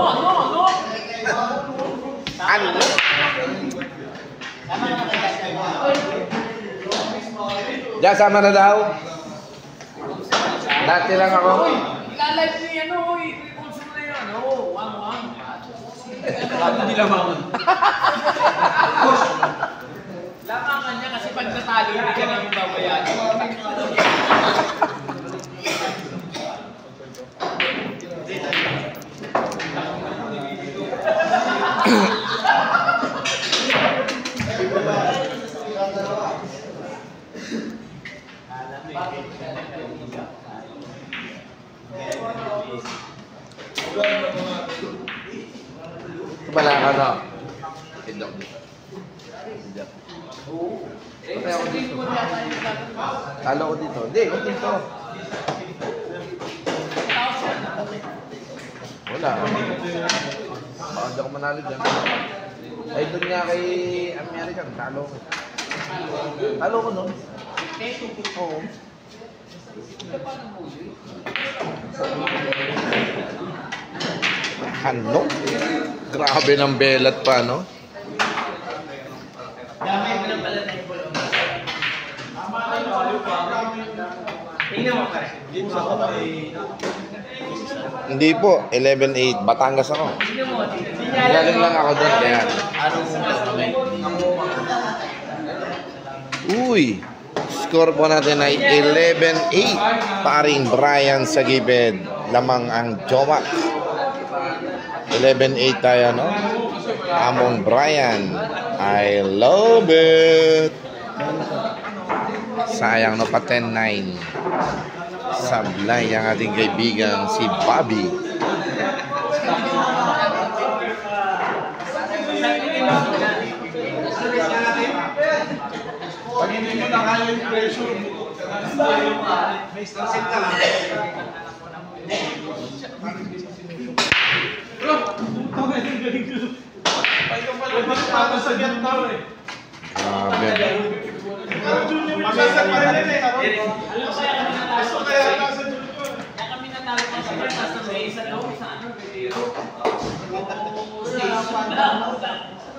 Ano? Ja, sama na daw. Dati lang ako. Ilalive mo yan, i-repost mo na yan. Wang. Hindi lamangan. Lamangan niya kasi pag natalo, hindi ka namin babayaran. Wala ka na. Tindok. Talo ko dito. Hindi, ko dito. Wala. Baka hindi ako manalo dyan. Ay, doon nga kay American. Talo ko. Talo ko nun. Oo. Ano? Grabe ng belat pa, no? Hindi po, 11-8. Batangas ako. Galing lang ako doon, kaya. Uy! Score po natin ay 11-8. Paring Brian sa gibid. Lamang ang Jomax. 11-8 tayo, no? Among Brian. I love it. Sayang, no? Pa 10-9. Sablay ang ating kaibigan si Bobby. Pag hindi mo na kaya yung pressure mo, may set ka lang. Grabe. Masasag pa rin eh. kami natalo pa sa Bertas ng may isa daw, sa ano, Pedro.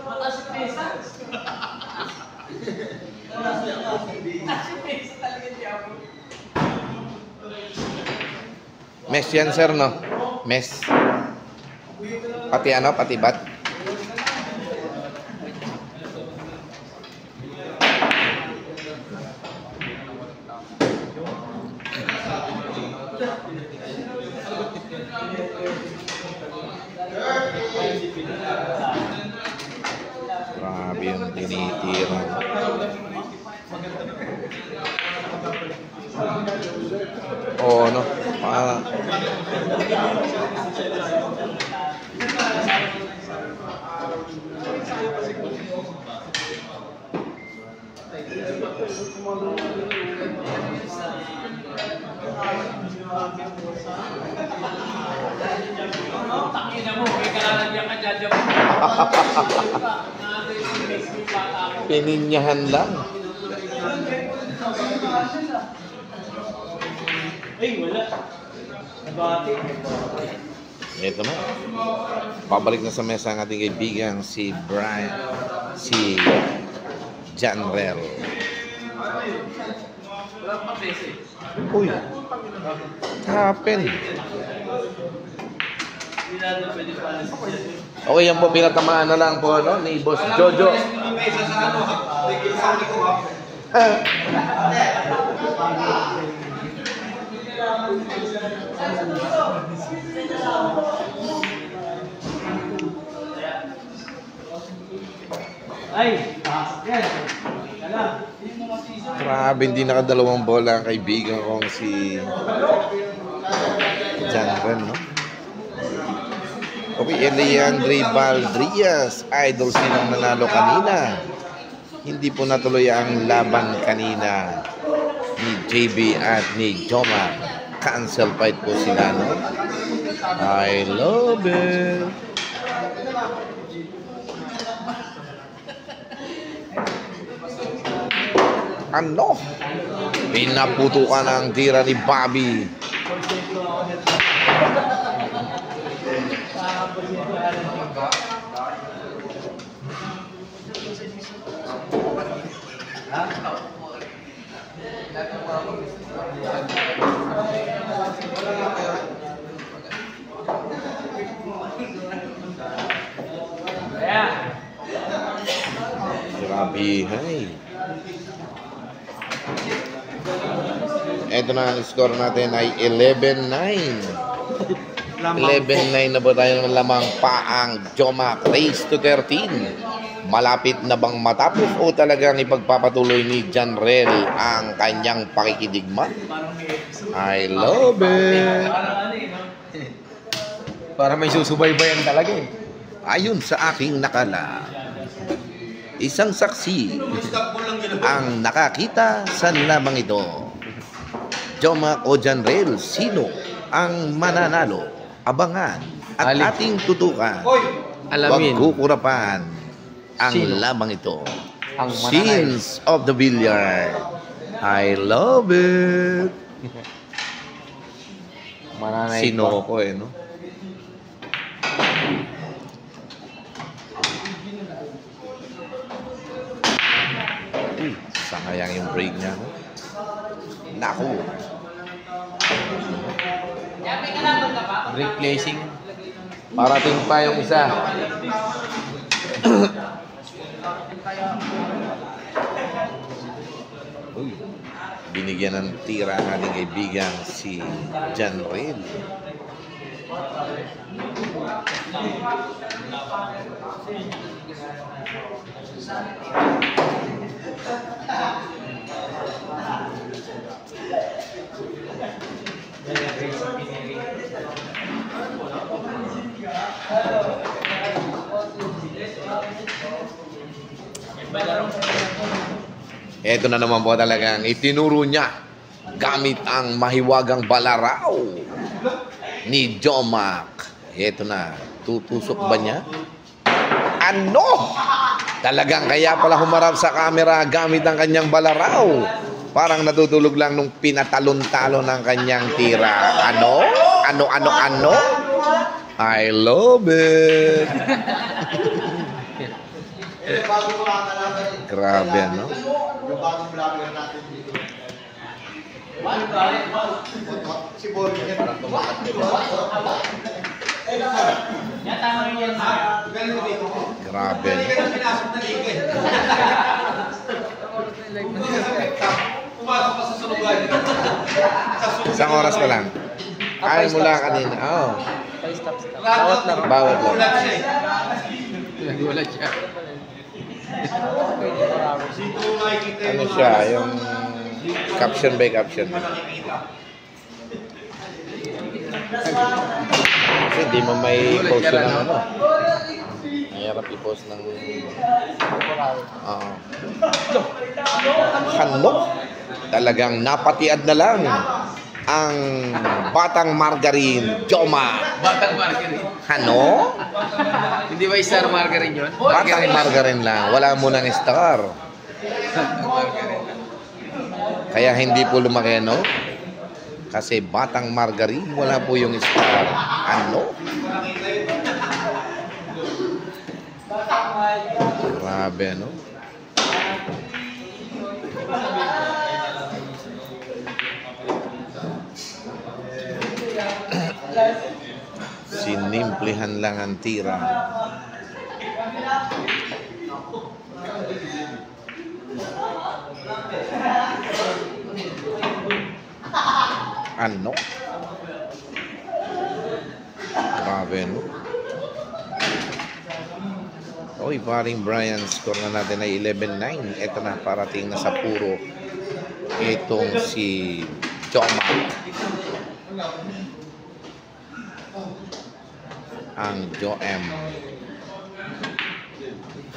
Mataas yung pesa. Mataas yung pesa talaga, Diabo. Mes yan, sir, no? Mes. Pati ano? Pati bat? Grabe yung tinitira. Oo, no? Tangina mo, may kalalagyan ka dyan. Pininyahan lang. Ay, wala. Nabati. Ito na. Pabalik na sa mesa ang ating kaibigan si Brian, si Janrel. Wala pa pesa. Uy. Happen. Okay, yan po pinatamaan na lang po, no, ni Boss Jojo. Mesa sa ano, sa ko ha. Ay, yan. Alam. Grabe, hindi nakadalawang bola ang kaibigan kong si Janrel, no? Okay, Eliandre Valdrias, idol sinong nanalo kanina. Hindi po natuloy ang laban kanina ni JB at ni Joma. Cancel fight po sila, no? I love it. Ano? Pinaputukan ang tira ni Bobby. Grabe, hay. Ito na ang score natin ay 11-9. 11-9 na ba tayo ng lamang paang Joma race to 13? Malapit na bang matapos o talagang ipagpapatuloy ni Janrel ang kanyang pakikidigma? I love it. Para may susubaybayan talaga eh. Ayon sa aking nakala, isang saksi ang nakakita sa lamang ito. Joma o Janrel, sino ang mananalo? Abangan at Ali. ating tutukan. Alamin. Pagkukurapan ang Sino? lamang ito. Ang mananalo. Scenes of the Billiard. I love it. Mananay Sino ko eh, no? Uy, sayang yung break niya, no? Naku. Break placing. Parating pa yung isa. Uy, binigyan ng tira ang ating kaibigan si Janrel. Ito na naman po talagang itinuro niya gamit ang mahiwagang balaraw ni Jomac. Ito na, tutusok ba niya? Ano? Talagang kaya pala humarap sa camera gamit ang kanyang balaraw. Parang natutulog lang nung pinatalon-talon ng kanyang tira. Ano? Ano? I love it. Grabe, no? Yung bagong vlogger natin dito. Si Boris niya parang tumakat. Grabe, no? Pumasok ka sa sunugan. Isang oras pa lang. Ay, mula kanina. Oh. Bawat lang. Nagulat siya. Ano siya, yung caption by caption. Kasi di mo may post yun ng ano. Mahirap i-post ng... Ano? Talagang napatiad na lang ang Batang Margarine, Joma. Batang margarine. Ano? Hindi ba star margarine yun? Batang Margarine lang. Wala mo ng star. Kaya hindi po lumaki, no? Kasi Batang Margarine, wala po yung star. Ano? Grabe, no? Sinimplihan lang ang tira. Ano? Grabe, no? Oy, paring Brian, score na natin ay 11-9. Ito na, parating na sa puro. Itong si Joma. Ang Joem.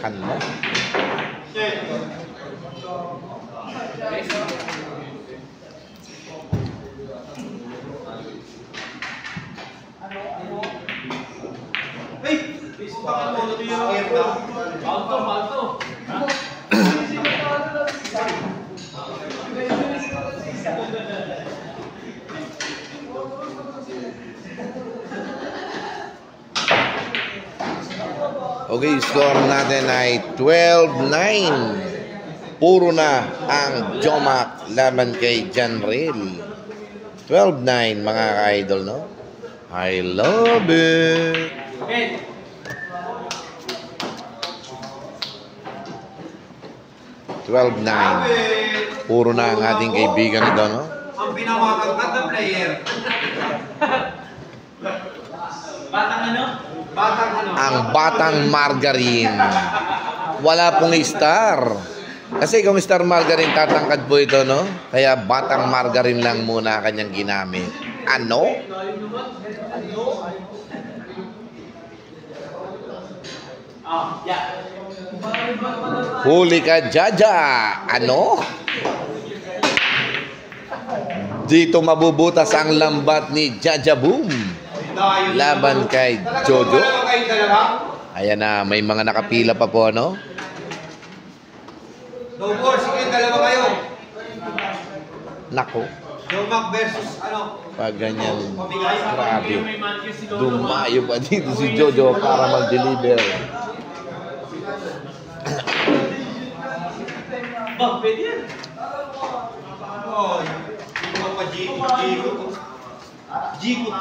Ano? Okay, score natin ay 12-9. Puro na ang Jomac laban kay Janril. 12-9 mga ka-idol, no? I love it. 12-9. Puro na ang ating kaibigan ito, no? Ang pinawakagkat na player. Batang ano? Batang ano? Ang Batang Margarine. Wala pong star. Kasi kung star margarine, tatangkad po ito, no? Kaya Batang Margarine lang muna kanyang ginamit. Ano? Huli ka, Jaja. Ano? Dito mabubutas ang lambat ni Jaja Boom. Laban kay Jojo. Ayan na, may mga nakapila pa po, no? Dogor, sige, dalawa kayo. Nako, Jomac versus ano? pag ganyan, grabe. Dumayo pa dito si Jojo para mag-deliver. Oh, yung mga pa-jikot. Jikot.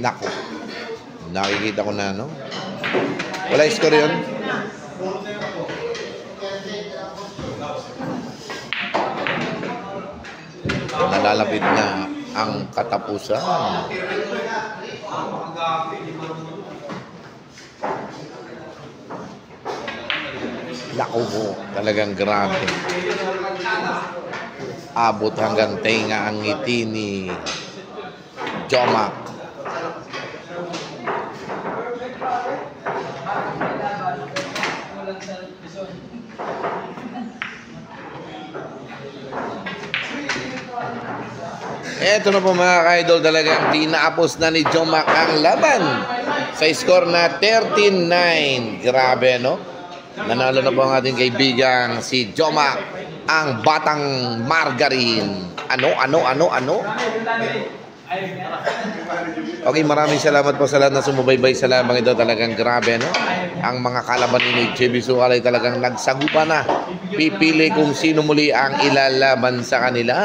Nako, Nakikita ko na, no? Wala score yun? Nalalapit na ang katapusan. Naku po, talagang grabe. Abot hanggang tenga ang ngiti ni Jomac. Eto na po mga ka-idol, talagang tinapos na ni Jomac ang laban sa score na 13-9. Grabe, no? Nanalo na po ang ating kaibigang si Jomac, ang batang margarine. Ano? Okay, maraming salamat po sa lahat na sumubaybay sa labang ito. Talagang grabe, no? Ang mga kalaban ni JB Sucal ay talagang nagsagupa na. Pipili kung sino muli ang ilalaban sa kanila.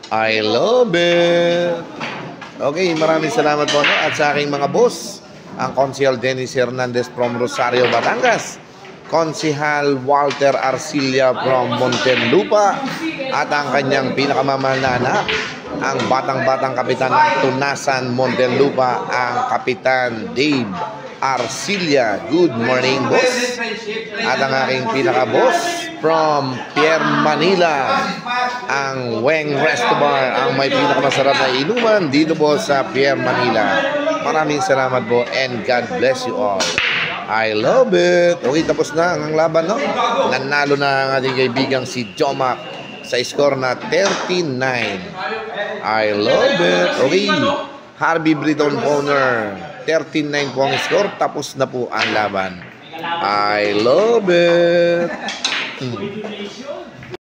I love it. Okay, maraming salamat po, no? At sa aking mga boss, ang Konsehal Dennis Hernandez from Rosario, Batangas, Konsehal Walter Arcilla from Montelupa, at ang kanyang pinakamamahal na anak, ang batang-batang kapitan ng Tunasan, Montelupa, ang Kapitan Dave Arcilla. Good morning, boss. At ang aking pinaka-boss from Pierre Manila, ang Weng Resto Bar, ang may pinakamasarap na inuman dito po sa Pierre Manila. Maraming salamat po and God bless you all. I love it. Okay, tapos na ang laban, no? Nanalo na ang ating kaibigang si Jomac sa score na 13-9. I love it. Okay, Harvey Britton owner, 13-9 po ang score. Tapos na po ang laban. I love it.